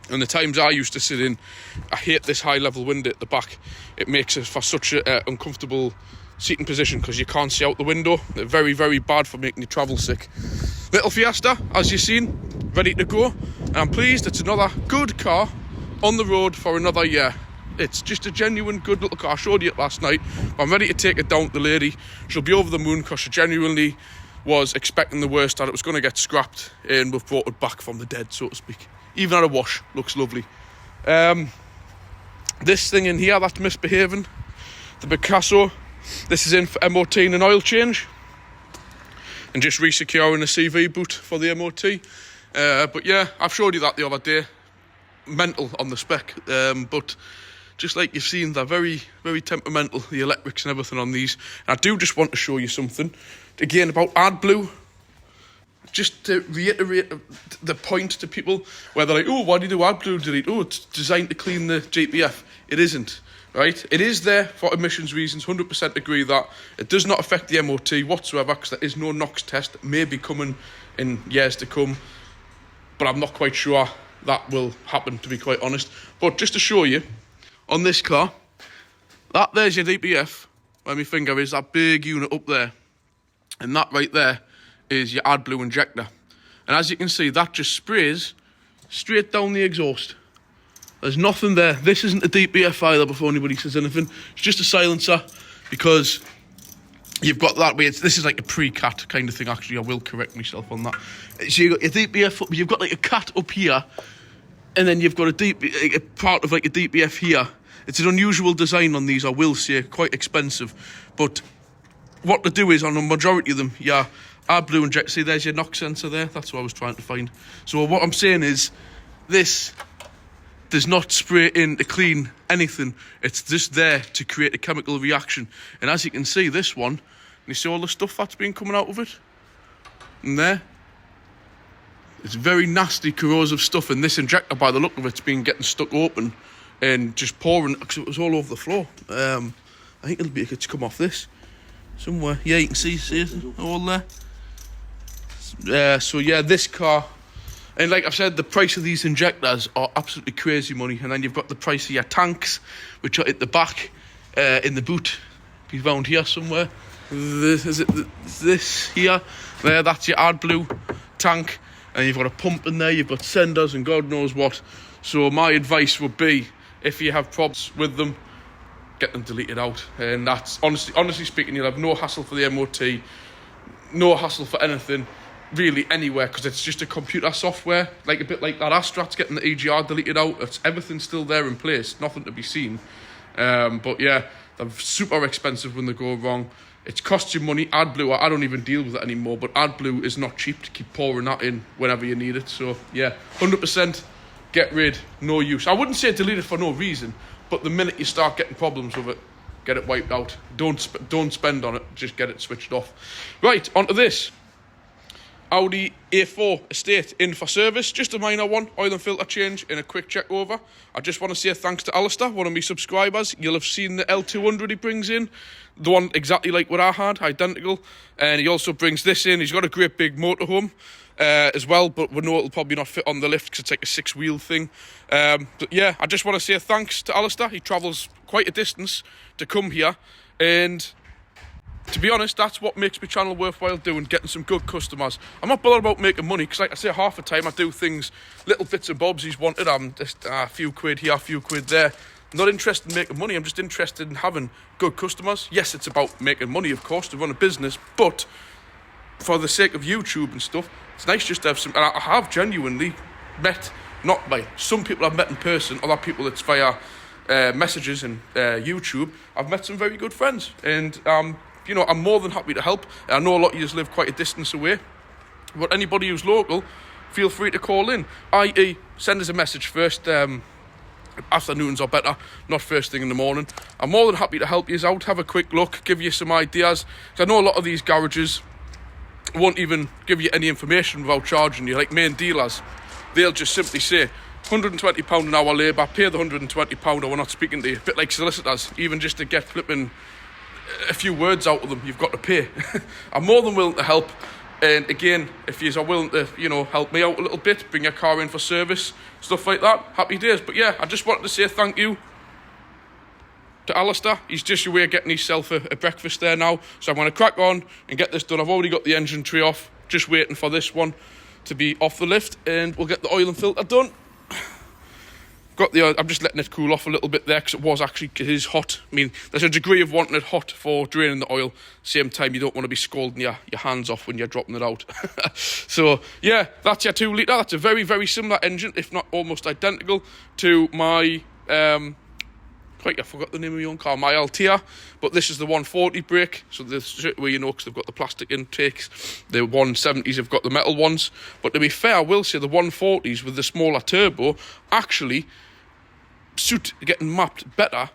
and the times I used to sit in, I hate this high level window at the back. It makes it for such an uncomfortable seating position because you can't see out the window. They're very, very bad for making you travel sick. Little Fiesta, as you've seen, ready to go. And I'm pleased it's another good car on the road for another year. It's just a genuine good little car. I showed you it last night. I'm ready to take it down to the lady. She'll be over the moon because she genuinely was expecting the worst, that it was going to get scrapped, and we've brought it back from the dead, so to speak. Even at a wash, looks lovely. This thing in here that's misbehaving, the Picasso, this is in for MOT and an oil change, and just resecuring the CV boot for the MOT. But yeah, I've showed you that the other day. Mental on the spec, but just like you've seen, they're very, very temperamental, the electrics and everything on these. And I do just want to show you something again about AdBlue, just to reiterate the point to people where they're like, oh, why do you do AdBlue delete? Oh, it's designed to clean the GPF. It isn't, right? It is there for emissions reasons. 100% agree that it does not affect the MOT whatsoever, because there is no NOx test. It may be coming in years to come, but I'm not quite sure that will happen, to be quite honest. But just to show you, on this car, there's your DPF, where my finger is, that big unit up there. And that right there is your AdBlue injector. And as you can see, that just sprays straight down the exhaust. There's nothing there. This isn't a DPF either, before anybody says anything. It's just a silencer, because you've got that way. This is like a pre-cat kind of thing, actually. I will correct myself on that. So you've got your DPF, you've got like a cat up here, and then you've got a part of like a DPF here. It's an unusual design on these, I will say, quite expensive. But what to do is, on a majority of them, yeah, AdBlue injector. See, there's your knock sensor there. That's what I was trying to find. So what I'm saying is, this does not spray in to clean anything. It's just there to create a chemical reaction. And as you can see, this one, you see all the stuff that's been coming out of it? And there. It's very nasty, corrosive stuff. And this injector, by the look of it, it's been getting stuck open and just pouring, because it was all over the floor. I think it'll be, it's come off this somewhere. Yeah, you can see it all there. So yeah, this car, and like I've said, the price of these injectors are absolutely crazy money. And then you've got the price of your tanks, which are at the back, in the boot, be found here somewhere. This here, there, that's your AdBlue tank. And you've got a pump in there, you've got senders and God knows what. So my advice would be, if you have problems with them, get them deleted out. And that's, honestly speaking, you'll have no hassle for the MOT, no hassle for anything, really anywhere, because it's just a computer software, like a bit like that Astra. It's getting the EGR deleted out. It's everything's still there in place, nothing to be seen. But yeah, they're super expensive when they go wrong. It costs you money. AdBlue, I don't even deal with it anymore, but AdBlue is not cheap to keep pouring that in whenever you need it. So yeah, 100% get rid, no use. I wouldn't say delete it for no reason, but the minute you start getting problems with it, get it wiped out. Don't spend on it, just get it switched off. Right, onto this. Audi A4 Estate in for service, just a minor one, oil and filter change and a quick check over. I just want to say thanks to Alistair, one of my subscribers. You'll have seen the L200 he brings in, the one exactly like what I had, identical. And he also brings this in. He's got a great big motorhome as well, but we know it'll probably not fit on the lift because it's like a 6-wheel thing. But yeah, I just want to say thanks to Alistair. He travels quite a distance to come here, and to be honest, that's what makes my channel worthwhile doing, getting some good customers. I'm not bothered about making money, because like I say, half the time I do things, little bits and bobs he's wanted. I'm just a few quid here, a few quid there. I'm not interested in making money, I'm just interested in having good customers. Yes, it's about making money, of course, to run a business, but for the sake of YouTube and stuff, it's nice just to have some. And I have genuinely met, not by some people I've met in person, other people it's via messages and YouTube. I've met some very good friends, and you know, I'm more than happy to help. I know a lot of you live quite a distance away, but anybody who's local, feel free to call in, i.e. send us a message first. Afternoons are better, not first thing in the morning. I'm more than happy to help you out, have a quick look, give you some ideas. Because I know a lot of these garages won't even give you any information without charging you, like main dealers. They'll just simply say, £120 an hour labour, pay the £120 or we're not speaking to you. A bit like solicitors, even just to get flipping a few words out of them, you've got to pay. I'm more than willing to help. And again, if you are willing to, you know, help me out a little bit, bring your car in for service, stuff like that, happy days. But yeah, I just wanted to say thank you to Alistair. He's just away getting himself a breakfast there now. So I'm going to crack on and get this done. I've already got the engine tray off, just waiting for this one to be off the lift, and we'll get the oil and filter done. I'm just letting it cool off a little bit there, because it is hot. I mean, there's a degree of wanting it hot for draining the oil. Same time, you don't want to be scalding your hands off when you're dropping it out. So yeah, that's your 2 litre. That's a very, very similar engine, if not almost identical to my I forgot the name of my own car, my Altea, but this is the 140 brake, so this where you know, because they've got the plastic intakes. The 170s have got the metal ones, but to be fair, I will say the 140s with the smaller turbo actually suit getting mapped better,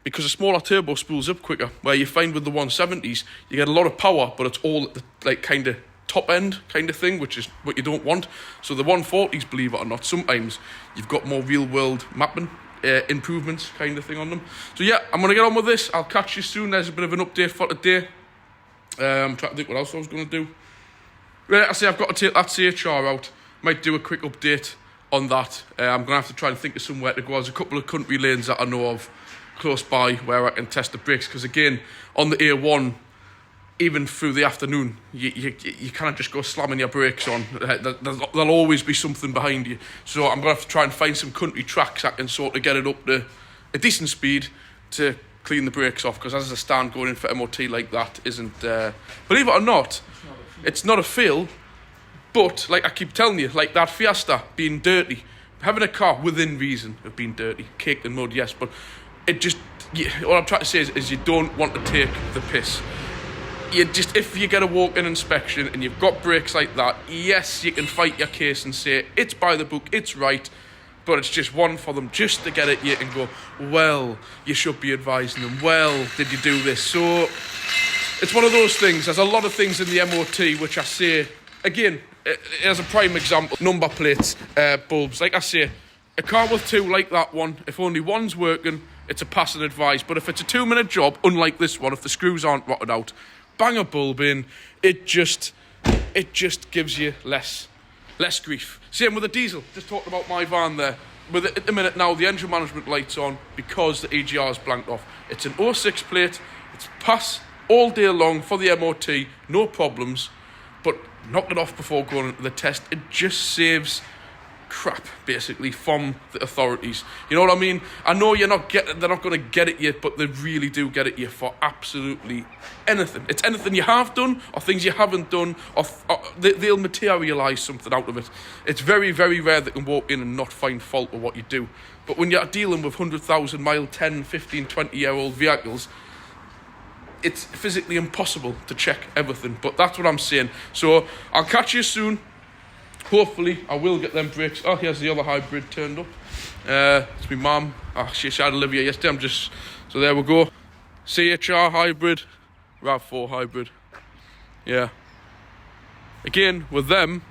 because a smaller turbo spools up quicker, where you find with the 170s you get a lot of power, but it's all at the like kind of top end kind of thing, which is what you don't want. So the 140s, believe it or not, sometimes you've got more real world mapping improvements kind of thing on them. So yeah, I'm going to get on with this. I'll catch you soon. There's a bit of an update for today. I'm trying to think what else I was going to do. Right, I say I've got to take that CHR out. Might do a quick update on that. I'm going to have to try and think of somewhere to go. There's a couple of country lanes that I know of close by where I can test the brakes, because again, on the A1, even through the afternoon, you can't just go slamming your brakes on. There'll always be something behind you. So I'm going to have to try and find some country tracks I can sort of get it up to a decent speed to clean the brakes off, because as a stand, going in for MOT like that isn't, believe it or not, it's not a fail. But like I keep telling you, like that Fiesta being dirty, having a car within reason of being dirty, caked in mud, yes, but it just, what I'm trying to say is you don't want to take the piss. You just, if you get a walk-in inspection and you've got brakes like that, yes, you can fight your case and say it's by the book, it's right, but it's just one for them just to get at you and go, well, you should be advising them, well, did you do this? So it's one of those things. There's a lot of things in the MOT which I say, again, as a prime example, number plates, bulbs. Like I say, a car with two like that one, if only one's working, it's a pass and advise. But if it's a 2-minute job, unlike this one, if the screws aren't rotted out, bang a bulb in, it just gives you less grief. Same with the diesel. Just talked about my van there. With it, at the minute now, the engine management light's on because the EGR is blanked off. It's an 06 plate. It's pass all day long for the MOT, no problems. But knock it off before going into the test. It just saves crap, basically, from the authorities. You know what I mean? I know they're not going to get at you, but they really do get at you for absolutely anything. It's anything you have done or things you haven't done, or they'll materialise something out of it. It's very, very rare that can walk in and not find fault with what you do. But when you're dealing with 100,000 mile, 10, 15, 20-year-old vehicles, it's physically impossible to check everything. But that's what I'm saying. So I'll catch you soon. Hopefully I will get them brakes. Oh, here's the other hybrid turned up. It's my mum. Oh, she had Olivia yesterday. So there we go. CHR hybrid, RAV4 hybrid. Yeah. Again, with them,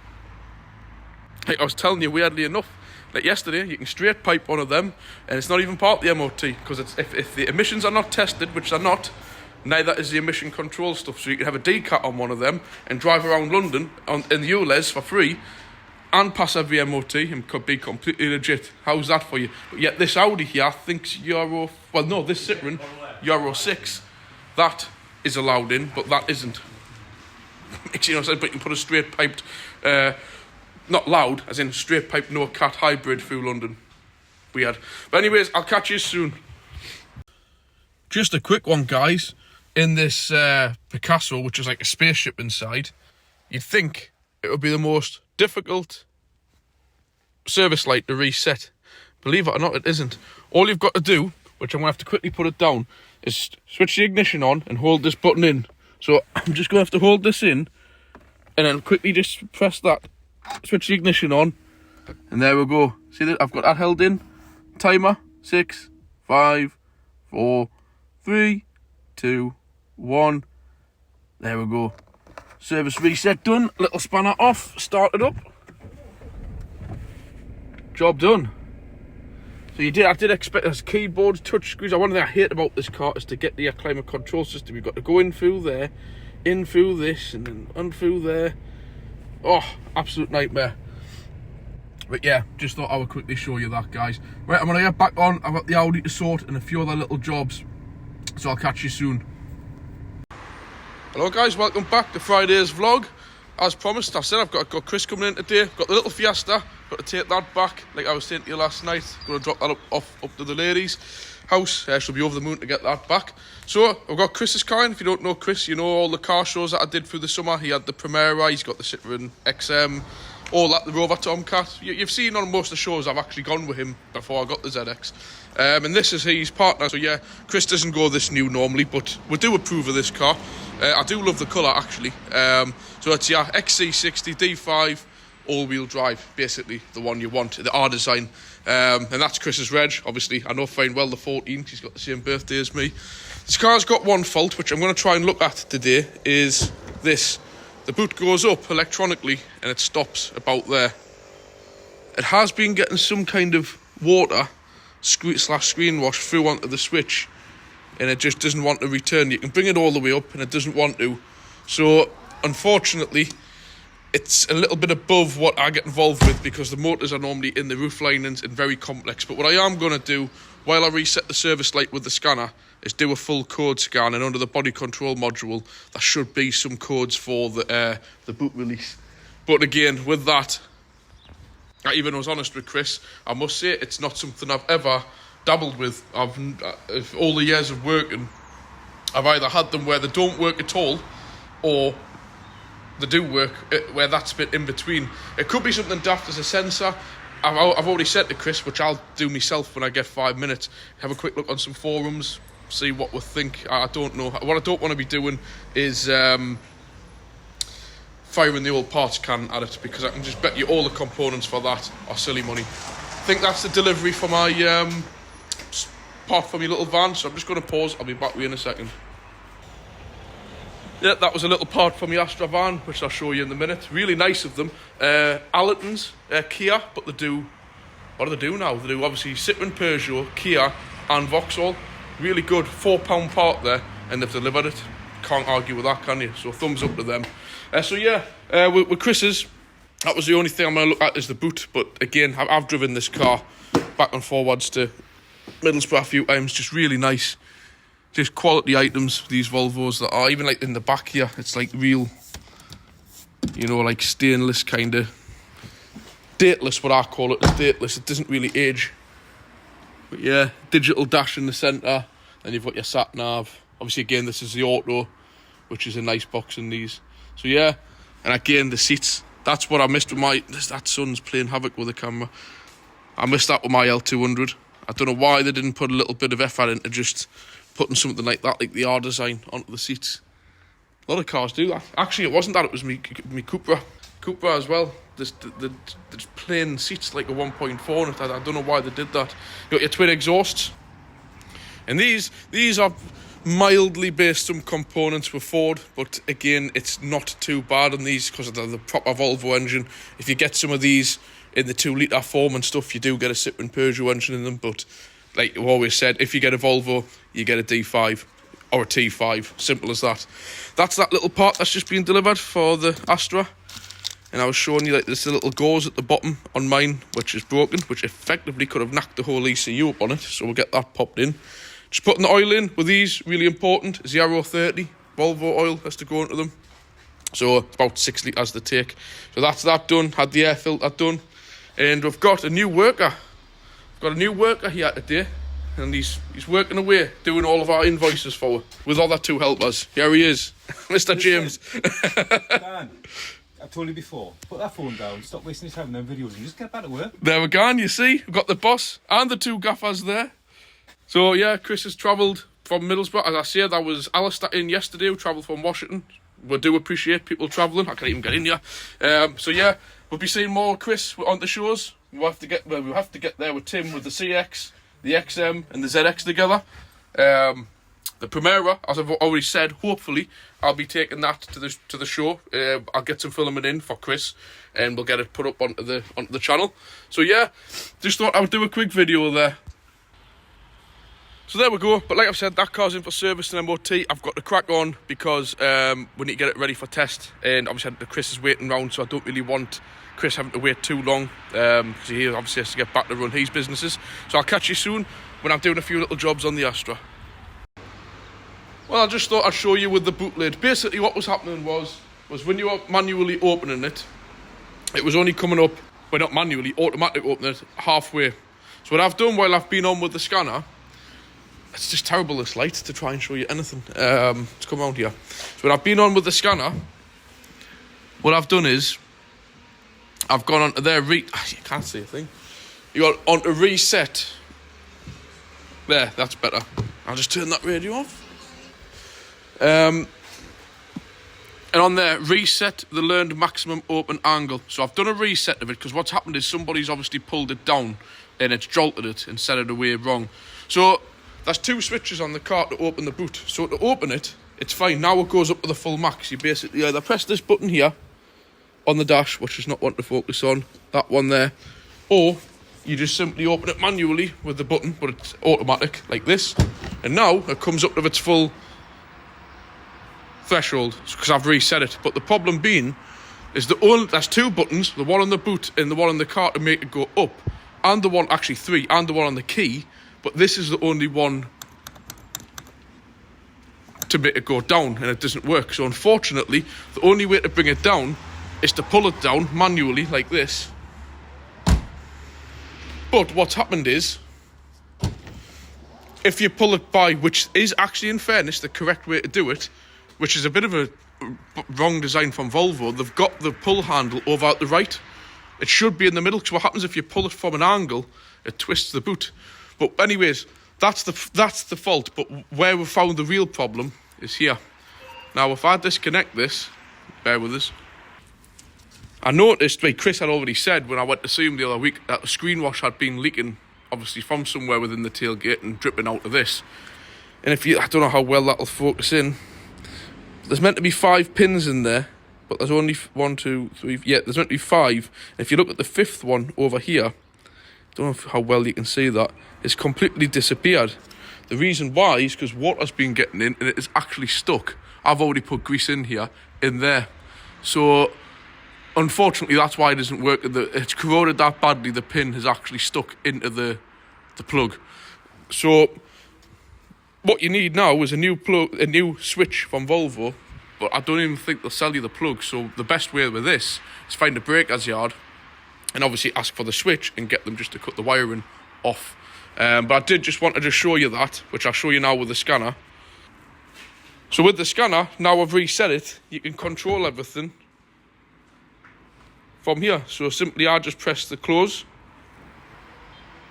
like I was telling you, weirdly enough, like yesterday, you can straight pipe one of them, and it's not even part of the MOT, because if the emissions are not tested, which they're not, neither is the emission control stuff. So you can have a decat on one of them and drive around London in the ULEZ for free and pass every MOT and could be completely legit. How's that for you? But yet this Audi here thinks this Citroen, Euro 6, that is allowed in, but that isn't. You know what I'm saying? But you can put a straight piped, not loud, as in straight piped no cat hybrid through London. Weird. But anyways, I'll catch you soon. Just a quick one, guys. In this Picasso, which is like a spaceship inside, you'd think it would be the most difficult service light to reset. Believe it or not, it isn't. All you've got to do, which I'm going to have to quickly put it down, is switch the ignition on and hold this button in. So I'm just going to have to hold this in and then quickly just press that. Switch the ignition on and there we go. See that? I've got that held in. Timer, 6, 5, 4, 3, 2, 1. There we go. Service reset done. Little spanner off. Started up. Job done. So I did expect this keyboard, touch screens. One thing I hate about this car is to get the climate control system. You've got to go in through there, in through this, and then on through there. Oh, absolute nightmare. But yeah, just thought I would quickly show you that, guys. Right, I'm going to get back on. I've got the Audi to sort and a few other little jobs. So I'll catch you soon. Hello guys, welcome back to Friday's vlog. As promised, I said I've got Chris coming in today. Got the little Fiesta, got to take that back. Like I was saying to you last night, going to drop that up to the ladies' house. She'll be over the moon to get that back. So I've got Chris's car in. If you don't know Chris, you know all the car shows that I did through the summer. He had the Primera, he's got the Citroen XM, all that, the Rover Tomcat. You've seen on most of the shows I've actually gone with him before I got the ZX. And this is his partner. So yeah, Chris doesn't go this new normally, but we do approve of this car. I do love the colour actually. So it's XC60 D5 all-wheel drive, basically the one you want, the R design. And that's Chris's reg. Obviously, I know fine well the 14th. He's got the same birthday as me. This car's got one fault, which I'm going to try and look at today, is this. The boot goes up electronically and it stops about there. It has been getting some kind of water screen wash through onto the switch, and it just doesn't want to return. You can bring it all the way up and it doesn't want to. So unfortunately it's a little bit above what I get involved with because the motors are normally in the roof linings and very complex. But what I am going to do while I reset the service light with the scanner is do a full code scan, and under the body control module there should be some codes for the boot release. But again, with that, I even was honest with Chris, I must say it's not something I've ever dabbled with. Of all the years of working, I've either had them where they don't work at all, or they do work where that's a bit in between. It could be something daft as a sensor. I've already said to Chris, which I'll do myself when I get 5 minutes, have a quick look on some forums, see what we think. I don't know. What I don't want to be doing is firing the old parts can at it, because I can just bet you all the components for that are silly money. I think that's the delivery for my part for my little van, so I'm just going to pause. I'll be back with you in a second. Yeah, that was a little part from the Astra van, which I'll show you in a minute. Really nice of them. Allerton's, Kia, but they do... What do they do now? They do, obviously, Citroen, Peugeot, Kia and Vauxhall. Really good £4 part there, and they've delivered it. Can't argue with that, can you? So thumbs up to them. So yeah, with Chris's, that was the only thing I'm going to look at is the boot. But again, I've driven this car back and forwards to Middlesbrough a few times. Just really nice. Just quality items, these Volvos that are, even like in the back here, it's like real, you know, like stainless kind of, dateless, what I call it, is dateless. It doesn't really age. But yeah, digital dash in the centre, then you've got your sat nav. Obviously again, this is the auto, which is a nice box in these. So yeah, and again, the seats, that's what I missed with my, that sun's playing havoc with the camera. I missed that with my L200. I don't know why they didn't put a little bit of effort into just putting something like that, like the R design, onto the seats. A lot of cars do that. Actually, it wasn't that, it was me Cupra as well. There's plain seats, like a 1.4 in it. I don't know why they did that. You got your twin exhausts. And these are mildly based some components with Ford, but again, it's not too bad on these because of the proper Volvo engine. If you get some of these in the 2 litre form and stuff, you do get a Citroen Peugeot engine in them, but like we always said, if you get a Volvo, you get a D5 or a T5. Simple as that. That's that little part that's just been delivered for the Astra. And I was showing you like this little gauze at the bottom on mine, which is broken, which effectively could have knocked the whole ECU up on it. So we'll get that popped in. Just putting the oil in with these, really important. 030 Volvo oil has to go into them. So it's about 6 litres to take. So that's that done. Had the air filter done. And we've got a new worker. Got a new worker here today, and he's working away, doing all of our invoices for her, with other 2 helpers. Here he is, Mr. James. Dan, I've told you before, put that phone down, stop wasting your time on them videos and just get back to work. There we go, you see, we've got the boss and the 2 gaffers there. So yeah, Chris has travelled from Middlesbrough. As I say, that was Alistair in yesterday, who travelled from Washington. We do appreciate people travelling. I can't even get in here. So yeah, we'll be seeing more Chris on the shows. We'll have to get there with Tim with the CX, the XM and the ZX together. The Primera, as I've already said, hopefully I'll be taking that to the show. I'll get some filming in for Chris, and we'll get it put up onto the channel. So yeah, just thought I would do a quick video there. So there we go. But like I've said, that car's in for service and MOT. I've got to crack on because we need to get it ready for test, and obviously Chris is waiting around, so I don't really want Chris having to wait too long, because he obviously has to get back to run his businesses. So I'll catch you soon when I'm doing a few little jobs on the Astra. Well, I just thought I'd show you with the boot lid. Basically what was happening was when you were manually opening it, it was only coming up, well not manually, automatic opening it, halfway. So what I've done while I've been on with the scanner, it's just terrible this light to try and show you anything. Let's come around here. So when I've been on with the scanner, what I've done is I've gone onto there, you can't see a thing. You got onto reset. There, that's better. I'll just turn that radio off. And on there, reset the learned maximum open angle. So I've done a reset of it, because what's happened is somebody's obviously pulled it down and it's jolted it and set it away wrong. So there's 2 switches on the car to open the boot. So to open it, it's fine. Now it goes up to the full max. You basically either press this button here on the dash, which is not one to focus on, that one there, or you just simply open it manually with the button, but it's automatic like this, and now it comes up to its full threshold because I've reset it. But the problem being, is there's 2 buttons, the one on the boot and the one on the car to make it go up, and the one, actually 3, and the one on the key, but this is the only one to make it go down, and it doesn't work. So unfortunately, the only way to bring it down is to pull it down manually like this. But what's happened is, if you pull it by, which is actually, in fairness, the correct way to do it, which is a bit of a wrong design from Volvo, they've got the pull handle over at the right. It should be in the middle, because what happens if you pull it from an angle, it twists the boot. But anyways, that's the fault. But where we found the real problem is here. Now, if I disconnect this, bear with us. I noticed, like Chris had already said when I went to see him the other week, that the screen wash had been leaking, obviously from somewhere within the tailgate and dripping out of this. And I don't know how well that'll focus in. There's meant to be 5 pins in there, but there's only 1, 2, 3. Yeah, there's meant to be 5. And if you look at the 5th one over here, don't know how well you can see that, it's completely disappeared. The reason why is because water's been getting in and it is actually stuck. I've already put grease in here, in there. So, unfortunately, that's why it doesn't work. It's corroded that badly, the pin has actually stuck into the plug. So, what you need now is a new switch from Volvo, but I don't even think they'll sell you the plug. So, the best way with this is find a breaker's yard and obviously ask for the switch and get them just to cut the wiring off. But I did just wanted to show you that, which I'll show you now with the scanner. So with the scanner, now I've reset it, you can control everything from here. So simply I just press the close,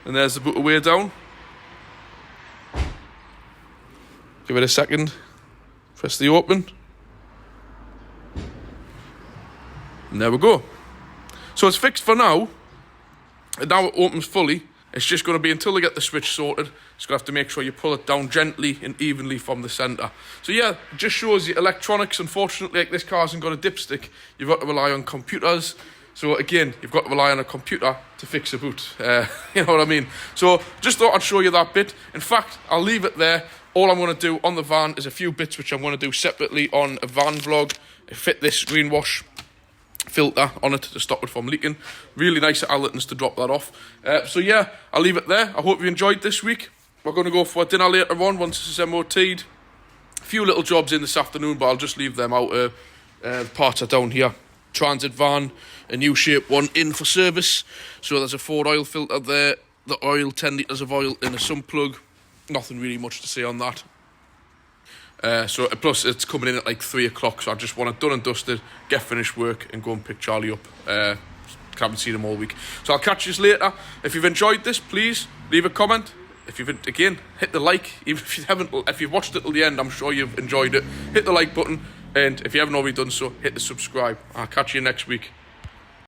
and there's the boot way down. Give it a second, press the open, and there we go. So it's fixed for now, and now it opens fully. It's just going to be until they get the switch sorted. It's going to have to make sure you pull it down gently and evenly from the centre. So yeah, it just shows you electronics. Unfortunately, like this car hasn't got a dipstick. You've got to rely on computers. So again, you've got to rely on a computer to fix a boot. You know what I mean? So just thought I'd show you that bit. In fact, I'll leave it there. All I'm going to do on the van is a few bits which I'm going to do separately on a van vlog. Fit this greenwash filter on it to stop it from leaking. Really nice at Allerton's to drop that off. So yeah, I'll leave it there. I hope you enjoyed this week. We're going to go for dinner later on once this is MOT'd. A few little jobs in this afternoon, but I'll just leave them out. The parts are down here. Transit van, a new shape one in for service. So there's a 4 oil filter there, the oil, 10 litres of oil in a sump plug. Nothing really much to say on that. So plus it's coming in at like 3 o'clock, so I just want it done and dusted, get finished work and go and pick Charlie up. Haven't seen him all week. So I'll catch you later. If you've enjoyed this, please leave a comment. If you've, again, hit the like. Even if you haven't, if you've watched it till the end, I'm sure you've enjoyed it. Hit the like button, and if you haven't already done so, hit the subscribe. I'll catch you next week.